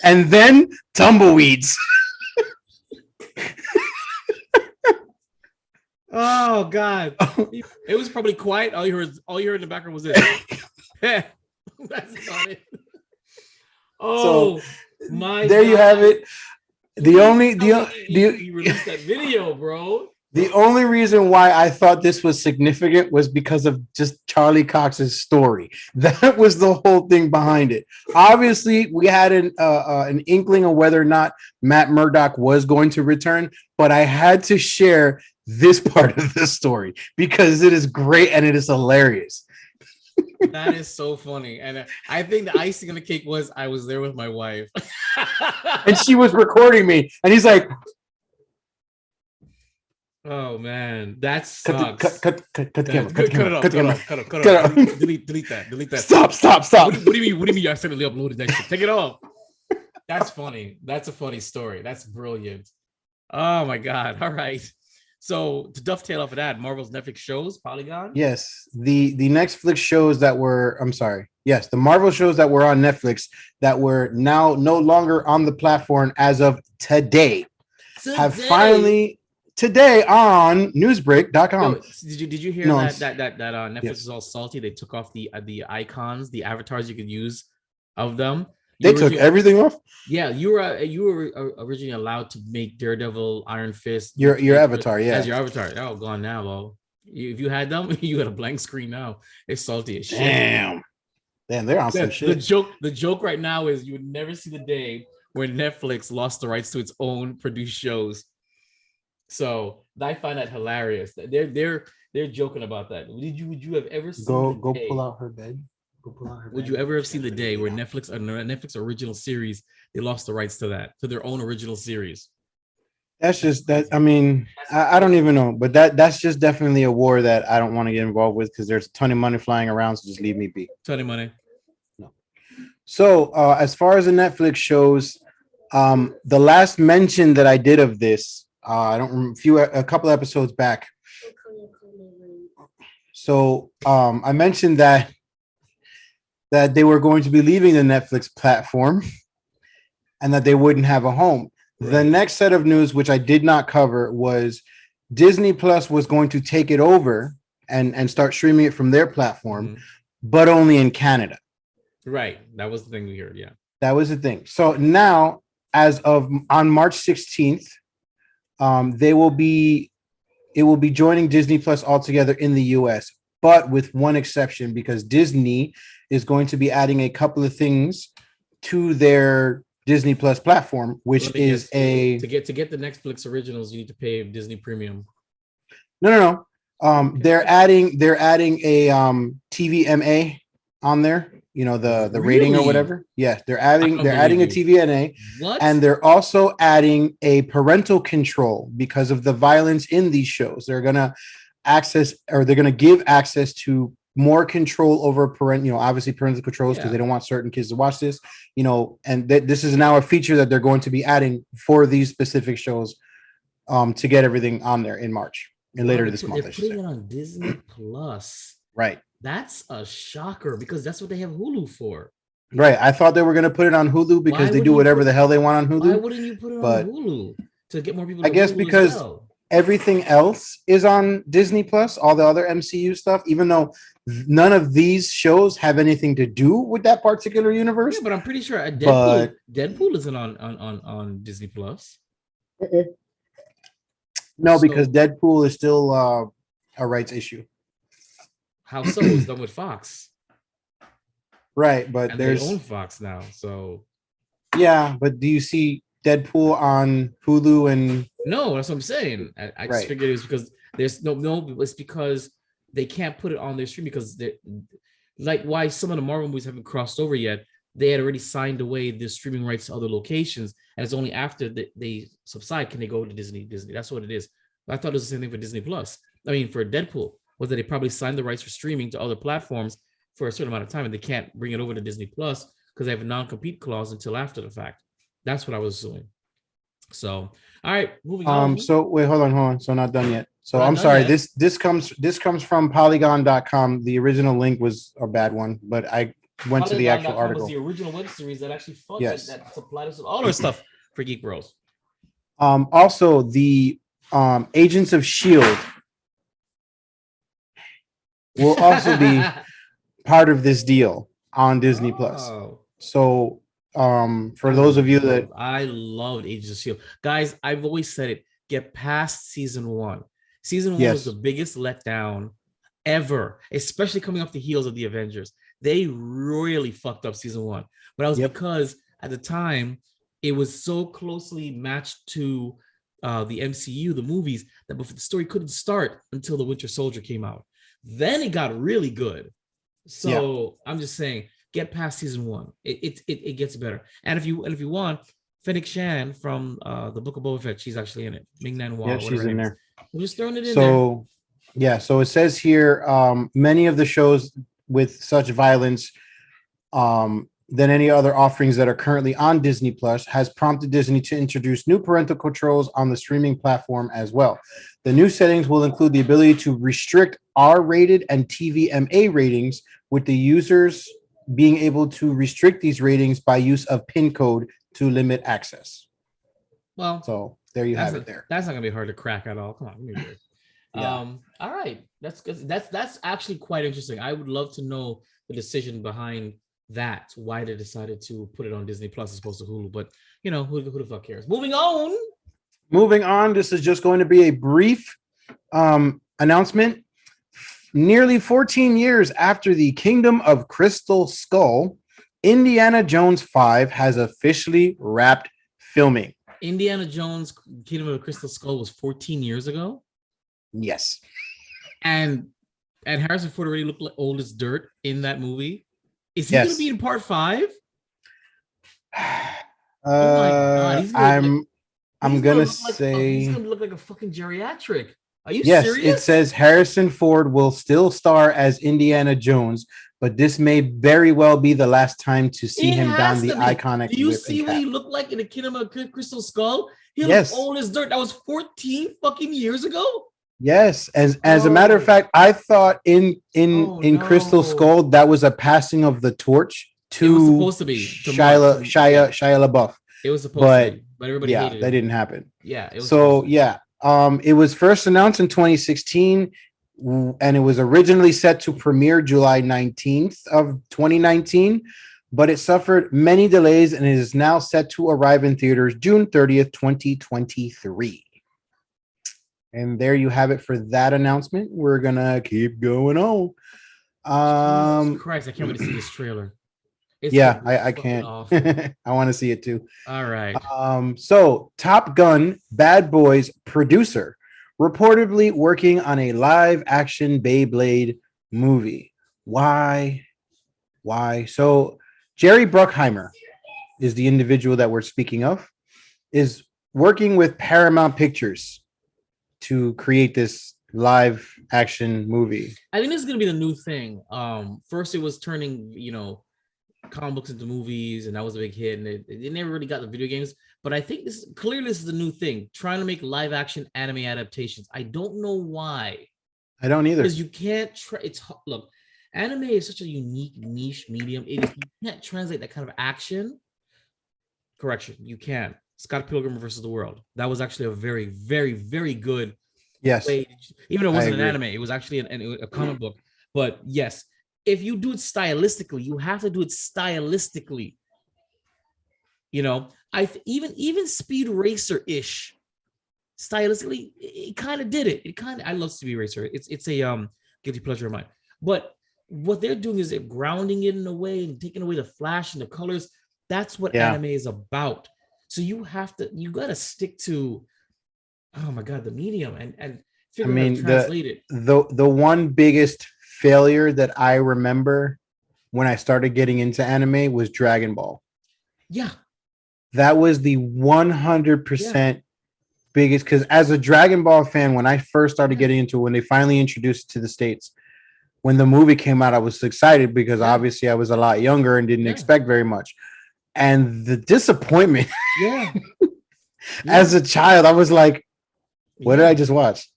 And then tumbleweeds. Oh God. It was probably quiet. All you heard in the background was this. That's about it. Oh, So, my there God. you have it. He released that video, bro. The only reason why I thought this was significant was because of just Charlie Cox's story. That was the whole thing behind it. Obviously, we had an inkling of whether or not Matt Murdock was going to return, but I had to share this part of the story because it is great and it is hilarious. That is so funny. And I think the icing on the cake was I was there with my wife. And she was recording me. And he's like, oh man, that sucks. cut the camera. Cut it off. Delete that. Stop. What do you mean? You accidentally uploaded that shit? Take it off. That's funny. That's a funny story. That's brilliant. Oh my God. All right. So to dovetail off of that, Marvel's Netflix shows, Polygon? Yes. The Netflix shows that were, I'm sorry. Yes, the Marvel shows that were on Netflix that were now no longer on the platform as of today. Have finally today on newsbreak.com. No, did you hear that Netflix is all salty? They took off the icons, the avatars you could use of them. They took everything off. Yeah, you were originally allowed to make Daredevil, Iron Fist, your avatar, yeah, as your avatar. Oh, gone now, though. If you had them, you got a blank screen now. It's salty as shit. Damn, they're on some shit. The joke right now is you would never see the day where Netflix lost the rights to its own produced shows. So I find that hilarious. They're joking about that. Would you have ever seen go pull out her bed? Would you ever have seen the day where Netflix original series, they lost the rights to their own original series? That's just that. I mean, I don't even know, but that's just definitely a war that I don't want to get involved with because there's a ton of money flying around. So just leave me be. Ton of money. No. So as far as the Netflix shows, the last mention that I did of this, a couple episodes back. So I mentioned that they were going to be leaving the Netflix platform and that they wouldn't have a home. Right. The next set of news, which I did not cover, was Disney Plus was going to take it over and start streaming it from their platform, but only in Canada. Right. That was the thing we heard. Yeah. That was the thing. So now, as of on March 16th, it will be joining Disney Plus altogether in the US, but with one exception, because Disney is going to be adding a couple of things to their Disney Plus platform, which is to get the Netflix originals, you need to pay Disney Premium. No. Okay. They're adding a TVMA on there. You know, the rating or whatever. Yeah, they're adding a TVMA. What? And they're also adding a parental control because of the violence in these shows. They're gonna give access to more control over obviously parental controls because they don't want certain kids to watch this, and this is now a feature that they're going to be adding for these specific shows to get everything on there in March and later this month. They're putting it on Disney Plus. Right. That's a shocker because that's what they have Hulu for. Right. I thought they were going to put it on Hulu because they do whatever the hell they want on Hulu. Why wouldn't you put it on Hulu to get more people? I guess because everything else is on Disney Plus, all the other MCU stuff, even though none of these shows have anything to do with that particular universe. Yeah, but I'm pretty sure But Deadpool isn't on Disney Plus. no, So- because Deadpool is still a rights issue. How so? It's done with Fox, Right, but and there's they own Fox now. So yeah, but do you see Deadpool on Hulu and no, that's what I'm saying. I just Right. figured it was because there's no. It's because they can't put it on their stream because they like why some of the Marvel movies haven't crossed over yet. They had already signed away the streaming rights to other locations, and it's only after they subside can they go to Disney. That's what it is. I thought it was the same thing for Disney Plus. I mean, for Deadpool, was that they probably signed the rights for streaming to other platforms for a certain amount of time, and they can't bring it over to Disney Plus because they have a non-compete clause until after the fact. That's what I was assuming. So, all right, moving on. so wait, hold on. So not done yet. So Not I'm done sorry. yet. This comes from polygon.com. The original link was a bad one, but I went to the actual Polygon.com article. was the original web series that actually funded Yes. that supplied us with all our stuff for Geek Bros. Also the Agents of Shield will also be part of this deal on Disney Plus. Oh. So for those of you that I loved Agents of Shield, guys, I've always said it. Get past season 1. Season 1 was Yes. the biggest letdown ever, especially coming off the heels of the Avengers. They really fucked up season 1, but that was Yep. because at the time it was so closely matched to the MCU, the movies, that before the story couldn't start until the Winter Soldier came out. Then it got really good. So I'm just saying, get past season 1. It gets better. And if you want, Fennec Shan from the Book of Boba Fett, she's actually in it. Ming-Na Wen, yeah, she's in there. I'm just throwing it in there. So yeah, so it says here many of the shows with such violence than any other offerings that are currently on Disney Plus has prompted Disney to introduce new parental controls on the streaming platform as well. The new settings will include the ability to restrict R-rated and TVMA ratings, with the users being able to restrict these ratings by use of PIN code to limit access. Well, So there you have it there. That's not gonna be hard to crack at all. Come on, give me a break. Yeah. All right, that's good. That's actually quite interesting. I would love to know the decision behind that. Why they decided to put it on Disney Plus as opposed to Hulu, but you know who the fuck cares? Moving on. This is just going to be a brief announcement. Nearly 14 years after the Kingdom of Crystal Skull, Indiana Jones 5 has officially wrapped filming. Indiana Jones Kingdom of the Crystal Skull was 14 years ago, Yes. and Harrison Ford already looked like old as dirt in that movie. Is he Yes. gonna be in part 5? Oh my God, he's gonna I'm gonna look like he's say gonna look like a fucking geriatric. Are you yes. serious? It says Harrison Ford will still star as Indiana Jones, but this may very well be the last time to see It him don has the to be. iconic. Do you whip see and what cap. he looked like in the Kingdom of Crystal Skull? He Yes. looked old as dirt. That was 14 fucking years ago. Yes, as a matter of Oh. fact, I thought in Oh, Crystal no. Skull that was a passing of the torch to It was supposed to be, to Shia yeah. LaBeouf. It was supposed But to be, but everybody Yeah, hated that it. didn't happen. Yeah, it was So supposed to be. yeah, it was first announced in 2016, and it was originally set to premiere July 19th of 2019, but it suffered many delays and it is now set to arrive in theaters June 30th, 2023. And there you have it for that announcement. We're gonna keep going on. Jesus Christ, I can't wait to see this trailer. It's Yeah, gonna be I fucking can't. awful. I want to see it too. All right. So Top Gun Bad Boys producer reportedly working on a live action Beyblade movie. Why? So Jerry Bruckheimer is the individual that we're speaking of, is working with Paramount Pictures to create this live action movie. I think this is gonna be the new thing. First it was turning, comic books into movies, and that was a big hit, and it never really got the video games. But I think this is the new thing, trying to make live action anime adaptations. I don't know why, I don't either. because you can't look, anime is such a unique niche medium. You can't translate that kind of action. Correction, you can. Scott Pilgrim versus the World. That was actually a very, very, very good Yes. way. Even though it wasn't an agree. anime, it was actually a comic book. But yes, if you do it stylistically, you have to do it stylistically. You know, even Speed Racer ish, stylistically, it kind of did it. I love Speed Racer. It's a guilty pleasure of mine. But what they're doing is they're grounding it in a way and taking away the flash and the colors. That's what anime is about. So you gotta stick to, oh my god, the medium and figure out how to translate it. The one biggest failure that I remember when I started getting into anime was Dragon Ball. Yeah. That was the 100% biggest, because as a Dragon Ball fan, when I first started getting into it, when they finally introduced it to the States, when the movie came out, I was excited because obviously I was a lot younger and didn't expect very much. And the disappointment as a child, I was like, what did I just watch?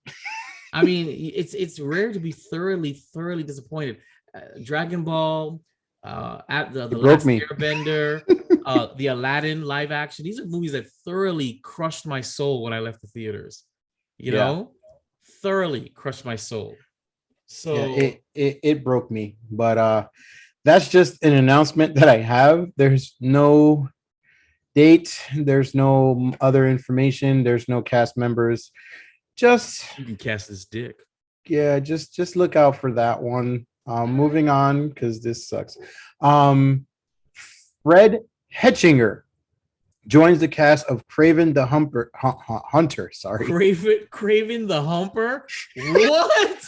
I mean, it's rare to be thoroughly disappointed. Dragon Ball, at the Last Airbender, the Aladdin live action. These are movies that thoroughly crushed my soul when I left the theaters. You know, thoroughly crushed my soul. So it broke me, but that's just an announcement that I have. There's no date, there's no other information, there's no cast members. Just you can cast this dick. Yeah, just look out for that one. Moving on, because this sucks. Fred Hechinger joins the cast of Kraven the Hunter. Sorry, Kraven the Humper. What?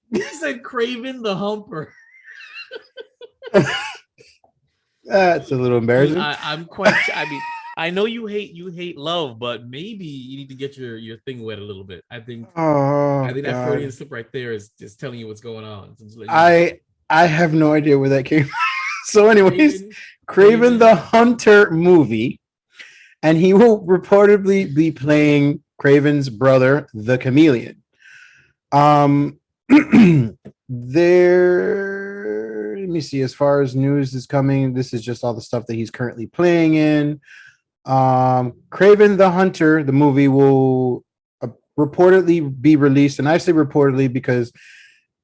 He said Kraven the Humper. That's a little embarrassing. I mean, I know you hate love, but maybe you need to get your thing wet a little bit. I think that Freudian slip right there is telling you what's going on. I have no idea where that came from. So anyways, Kraven the Hunter movie, and he will reportedly be playing Kraven's brother, the Chameleon. Let me see, as far as news is coming, this is just all the stuff that he's currently playing in. Kraven the Hunter, the movie, will reportedly be released, and I say reportedly because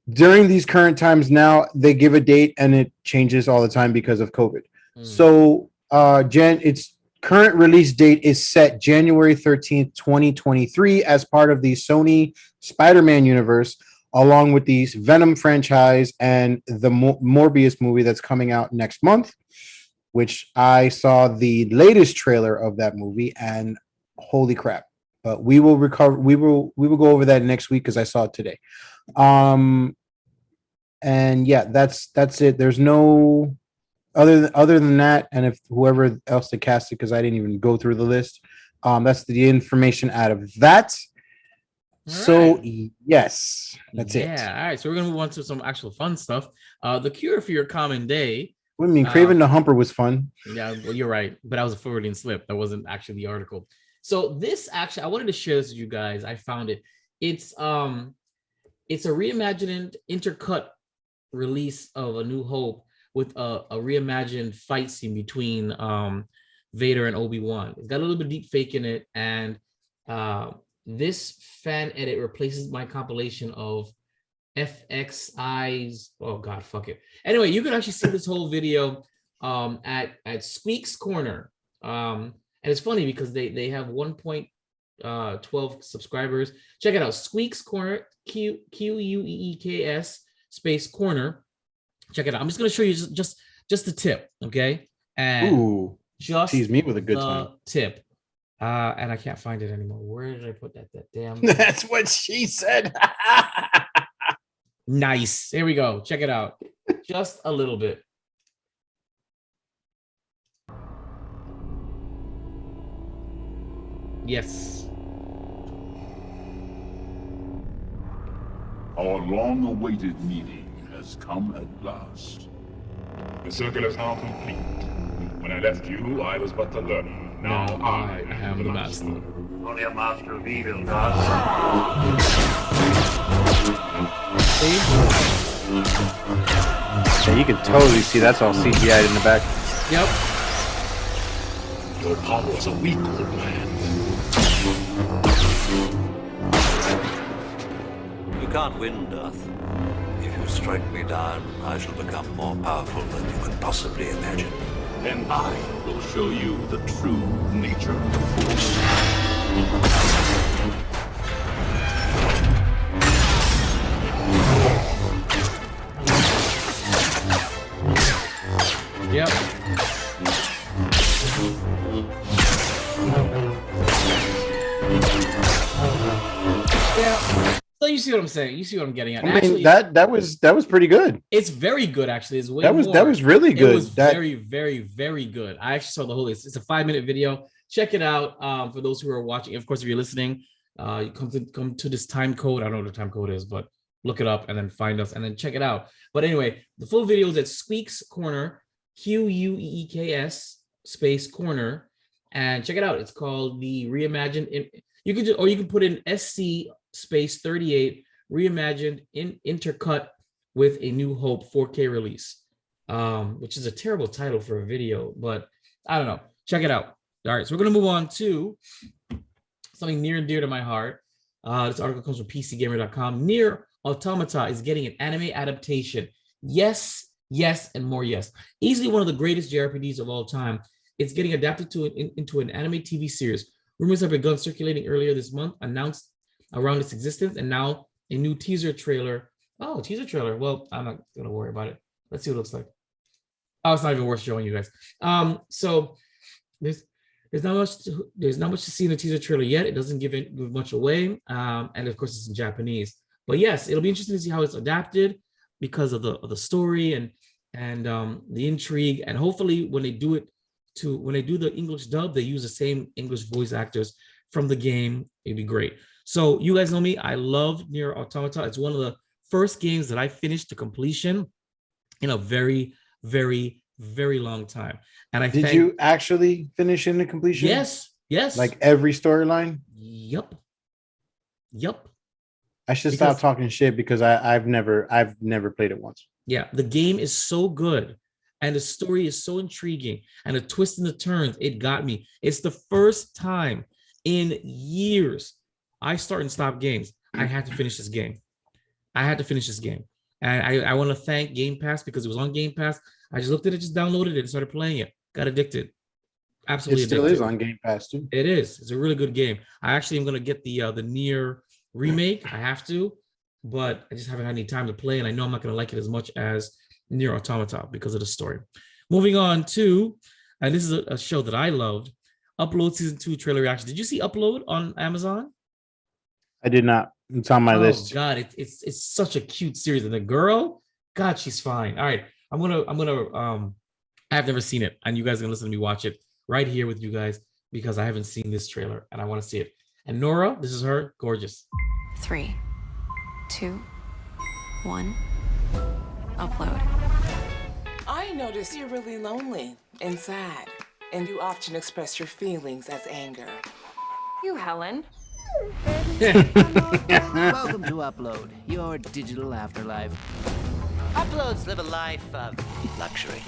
during these current times now, they give a date and it changes all the time because of COVID. So its current release date is set January 13th, 2023, as part of the Sony Spider-Man universe, along with the Venom franchise and the Morbius movie that's coming out next month, which I saw the latest trailer of that movie, and holy crap. But we will go over that next week because I saw it today. And yeah, that's it. There's no other than that, and if whoever else they casted, because I didn't even go through the list. That's the information out of that. So yes, that's it. Yeah. All right. So we're gonna move on to some actual fun stuff. The cure for your common day. What do you mean? Kraven the Humper was fun. Yeah, well, you're right, but that was a Freudian slip. That wasn't actually the article. So this actually, I wanted to share this with you guys. I found it. It's a reimagined intercut release of A New Hope with a reimagined fight scene between Vader and Obi Wan. It's got a little bit of deep fake in it, and this fan edit replaces my compilation of FXI's. Oh God, fuck it. Anyway, you can actually see this whole video at Squeak's Corner. And it's funny because they have 1.12 subscribers. Check it out, Squeak's Corner, QUEEKS space corner. Check it out. I'm just gonna show you just the tip, okay? And just tease me with a good time. Tip. And I can't find it anymore. Where did I put that damn? That's what she said. Nice. Here we go. Check it out. Just a little bit. Yes. Our long-awaited meeting has come at last. The circle is now complete. When I left you, I was but the learner. Now I am the master. Only a master of evil, God. Yeah, you can totally see that's all CGI in the back. Yep. Your powers are weak, old man. You can't win, Darth. If you strike me down, I shall become more powerful than you could possibly imagine. Then I will show you the true nature of the Force. Yep. Yeah. So you see what I'm saying? You see what I'm getting at? I mean, Actually, that was pretty good. it's very good. Actually, it's way That was more. really good. It was That- very good. I actually saw the whole. It's a 5-minute video. Check it out. For those who are watching, of course, if you're listening, you come to this time code. I don't know what the time code is, but look it up and then find us and then check it out. But anyway, the full video is at Squeaks Corner, QUEEKS space corner, and check it out. It's called the Reimagined. You can you can put in SC space 38 Reimagined Intercut with a New Hope 4K release, which is a terrible title for a video, but I don't know. Check it out. All right, so we're gonna move on to something near and dear to my heart. This article comes from PCGamer.com. Nier Automata is getting an anime adaptation. Yes, yes, and more yes. Easily one of the greatest JRPGs of all time. It's getting adapted into an anime TV series. Rumors have begun circulating earlier this month, announced around its existence, and now a new teaser trailer. Oh, teaser trailer. Well, I'm not gonna worry about it. Let's see what it looks like. Oh, it's not even worth showing you guys. So there's not much to see in the teaser trailer yet. It doesn't give much away, and of course it's in Japanese. But yes, it'll be interesting to see how it's adapted because of the story and the intrigue, and hopefully when they do the English dub, they use the same English voice actors from the game. It'd be great. So you guys know me. I love Nier Automata. It's one of the first games that I finished to completion in a very, very, very long time. And Did you actually finish in the completion? Yes. Like every storyline? Yep. I should stop talking shit because I've never played it once. Yeah, the game is so good and the story is so intriguing and the twists and the turns, it got me. It's the first time in years I start and stop games. I had to finish this game. And I want to thank Game Pass because it was on Game Pass. I just looked at it, just downloaded it and started playing it. Got addicted. Absolutely addicted. It still addicted. is on Game Pass too. It is. It's a really good game. I actually am going to get the Nier remake. I have to, but I just haven't had any time to play, and I know I'm not going to like it as much as Nier Automata because of the story. Moving on to, and this is a show that I loved, Upload Season 2 trailer reaction. Did you see Upload on Amazon? I did not. It's on my list. Oh God, it's such a cute series, and the girl, God, she's fine. All right, I'm gonna I've never seen it, and you guys are gonna listen to me watch it right here with you guys because I haven't seen this trailer and I want to see it. And Nora, this is her, gorgeous. 3, 2, 1, upload. I notice you're really lonely and sad, and you often express your feelings as anger. You, Helen. Welcome to Upload, your digital afterlife. Uploads live a life of luxury,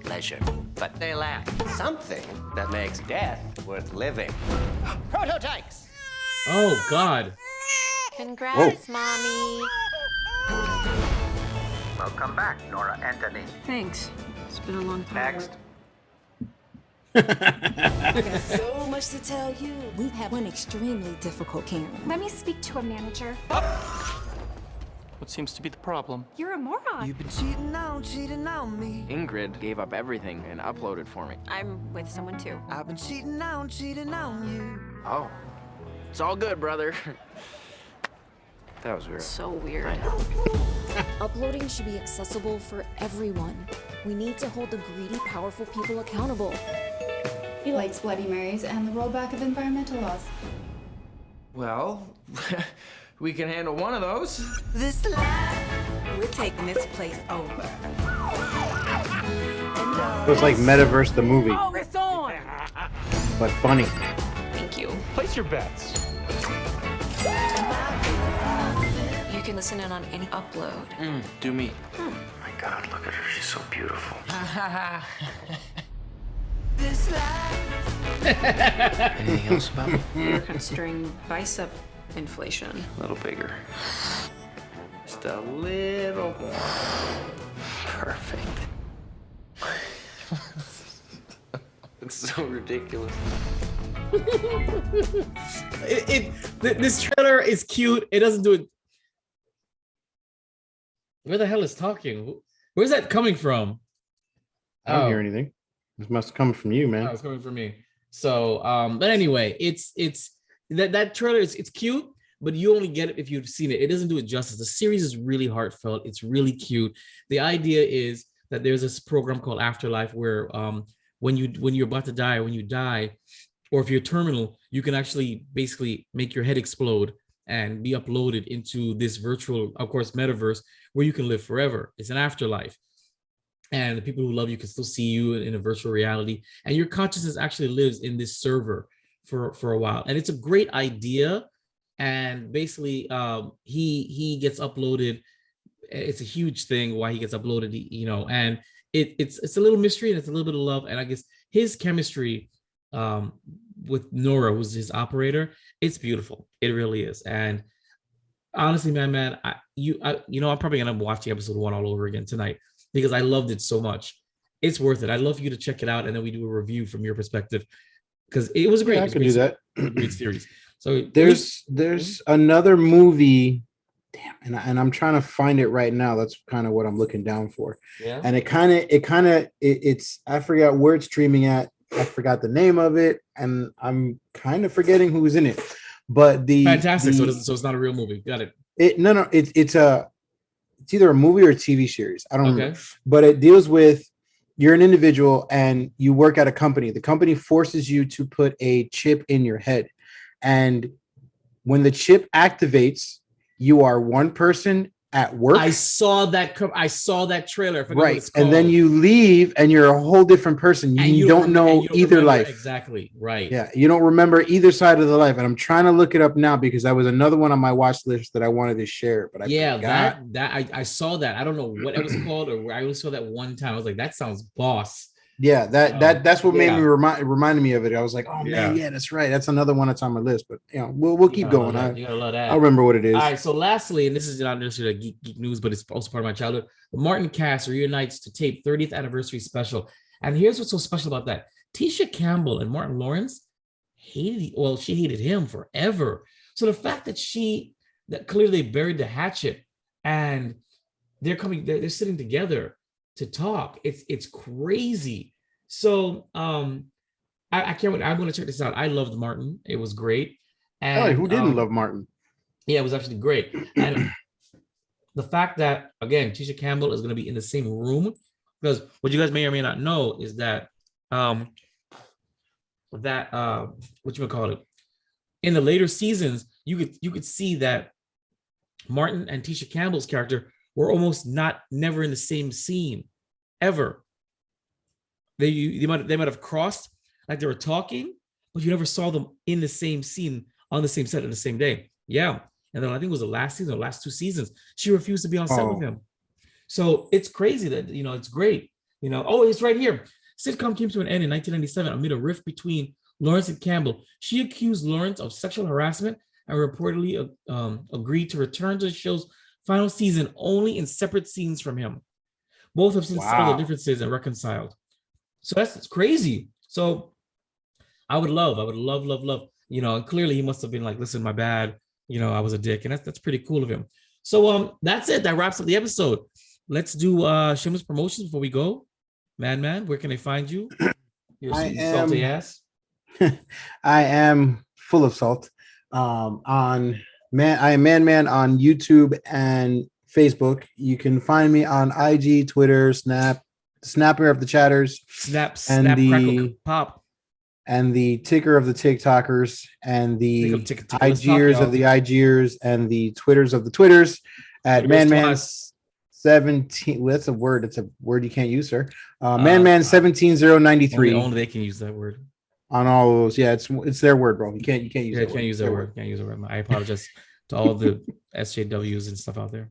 pleasure, but they lack something that makes death worth living. Prototypes! Oh God. Congrats, Mommy. Welcome back, Nora Anthony. Thanks. It's been a long time. Next. So much to tell you. We've had one extremely difficult camera. Let me speak to a manager. What seems to be the problem? You're a moron. You've been cheating on me. Ingrid gave up everything and uploaded for me. I'm with someone too. I've been cheating on you. Oh, it's all good, brother. That was weird. So weird. I know. Uploading should be accessible for everyone. We need to hold the greedy, powerful people accountable. He likes Bloody Marys and the rollback of environmental laws. Well, we can handle one of those. This life, we're taking this place over. It was like Metaverse the movie, Oh, it's on! but funny. Thank you. Place your bets. You can listen in on any upload. Do me. My God, look at her. She's so beautiful. Anything else about me? You're considering bicep inflation. A little bigger. Just a little more. Perfect. It's so ridiculous. This trailer is cute. It doesn't do it. Where the hell is talking? Where's that coming from? I don't hear anything. This must come from you, man. Oh, it's coming from me. So, but anyway, it's that trailer is it's cute, but you only get it if you've seen it. It doesn't do it justice. The series is really heartfelt. It's really cute. The idea is that there's this program called Afterlife where when you're about to die, or when you die, or if you're terminal, you can actually basically make your head explode and be uploaded into this virtual, of course, metaverse where you can live forever. It's an afterlife. And the people who love you can still see you in a virtual reality. And your consciousness actually lives in this server for a while. And it's a great idea. And basically, he gets uploaded. It's a huge thing why he gets uploaded, you know, and it's a little mystery and it's a little bit of love. And I guess his chemistry with Nora, who's his operator, it's beautiful. It really is. And honestly, man, I'm probably gonna watch the episode 1 all over again tonight because I loved it so much. It's worth it. I'd love for you to check it out and then we do a review from your perspective because it was great. Yeah, I could do that. Great series. So there's another movie. Damn, and I'm trying to find it right now. That's kind of what I'm looking down for. Yeah. And it's I forgot where it's streaming at. I forgot the name of it, and I'm kind of forgetting who's in it. But fantastic. So it's not a real movie. Got it. It's either a movie or a TV series. I don't know. But it deals with you're an individual and you work at a company. The company forces you to put a chip in your head, and when the chip activates, you are one person at work. I saw that trailer. Right. And then you leave and you're a whole different person. You don't know either life. Exactly. Right. Yeah. You don't remember either side of the life. And I'm trying to look it up now because that was another one on my watch list that I wanted to share. But I saw that. I don't know what it was called, or I only saw that one time. I was like, that sounds boss. Yeah, that's what made me reminded me of it. I was like, oh man, yeah, that's right. That's another one that's on my list. But you know, we'll keep going. You gotta love that. I'll remember what it is. All right. So lastly, and this is not necessarily geek news, but it's also part of my childhood. The Martin cast reunites to tape 30th anniversary special. And here's what's so special about that: Tisha Campbell and Martin Lawrence she hated him forever. So the fact that clearly they buried the hatchet and they're sitting together to talk. It's crazy. So I can't wait. I'm going to check this out. I loved Martin. It was great. And who didn't love Martin? Yeah, it was actually great. And the fact that, again, Tisha Campbell is going to be in the same room, because what you guys may or may not know is that in the later seasons, you could see that Martin and Tisha Campbell's character were almost never in the same scene ever. They might have crossed, like they were talking, but you never saw them in the same scene on the same set on the same day. Yeah. And then I think it was the last season or last 2 seasons, she refused to be on set with him. So it's crazy that, it's great. It's right here. Sitcom came to an end in 1997 amid a rift between Lawrence and Campbell. She accused Lawrence of sexual harassment and reportedly agreed to return to the show's final season only in separate scenes from him. Both have since settled their differences and reconciled. So that's crazy. So I would love, and clearly he must have been like, listen, my bad. I was a dick. And that's pretty cool of him. So that's it. That wraps up the episode. Let's do shameless promotions before we go. Man, where can they find you? Your salty ass. I am full of salt. I am Man on YouTube and Facebook. You can find me on IG, Twitter, Snapper of the Chatters, Crackle, Pop, and the ticker of the TikTokers, and the IGers of the IGers, and the Twitters of the Twitters at Man17. Well, that's a word. It's a word you can't use, sir. Man17093. Only they can use that word. On all of those, yeah, it's their word, bro. You can't use. Can't use that word. Can't use that word. I apologize to all the SJWs and stuff out there.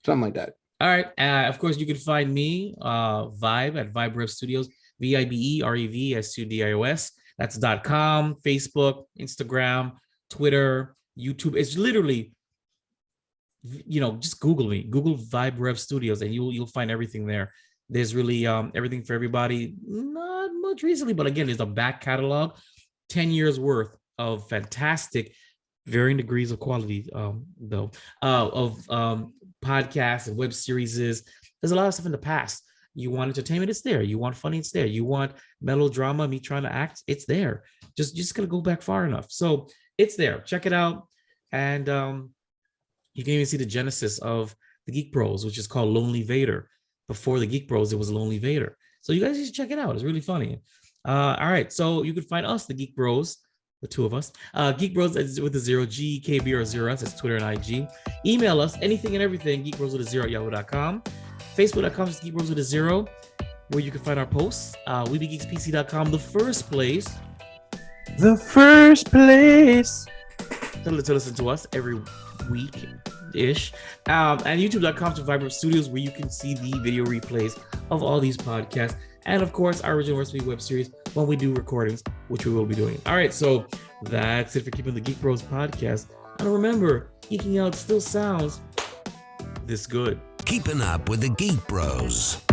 Something like that. All right. Of course, you can find me, Vibe at Vibe Rev Studios, VIBEREVSTUDIOS. That's .com, Facebook, Instagram, Twitter, YouTube. It's literally, just Google me, Google Vibe Rev Studios, and you'll find everything there. There's really everything for everybody. Not much recently, but again, there's a back catalog, 10 years worth of fantastic, varying degrees of quality, of podcasts and web series. There's a lot of stuff in the past. You want entertainment, it's there. You want funny, it's there. You want melodrama, me trying to act, it's there. Just gotta go back far enough. So it's there. Check it out. And you can even see the genesis of the Geek Bros, which is called Lonely Vader. Before the Geek Bros, it was Lonely Vader. So you guys should check it out. It's really funny. All right. So you can find us, the Geek Bros, the two of us. Geek Bros is with the 0 GEKB or 0S. That's Twitter and IG. Email us anything and everything, geekbros with a 0 at yahoo.com. Facebook.com is Geek Bros with a 0, where you can find our posts. WeBeGeeksPC.com, the first place. The first place to listen to us every week-ish. And YouTube.com to Vibrant Studios, where you can see the video replays of all these podcasts. And of course, our original recipe web series when we do recordings, which we will be doing. All right, so that's it for Keeping the Geek Bros podcast. And remember, geeking out still sounds this good. Keeping up with the Geek Bros.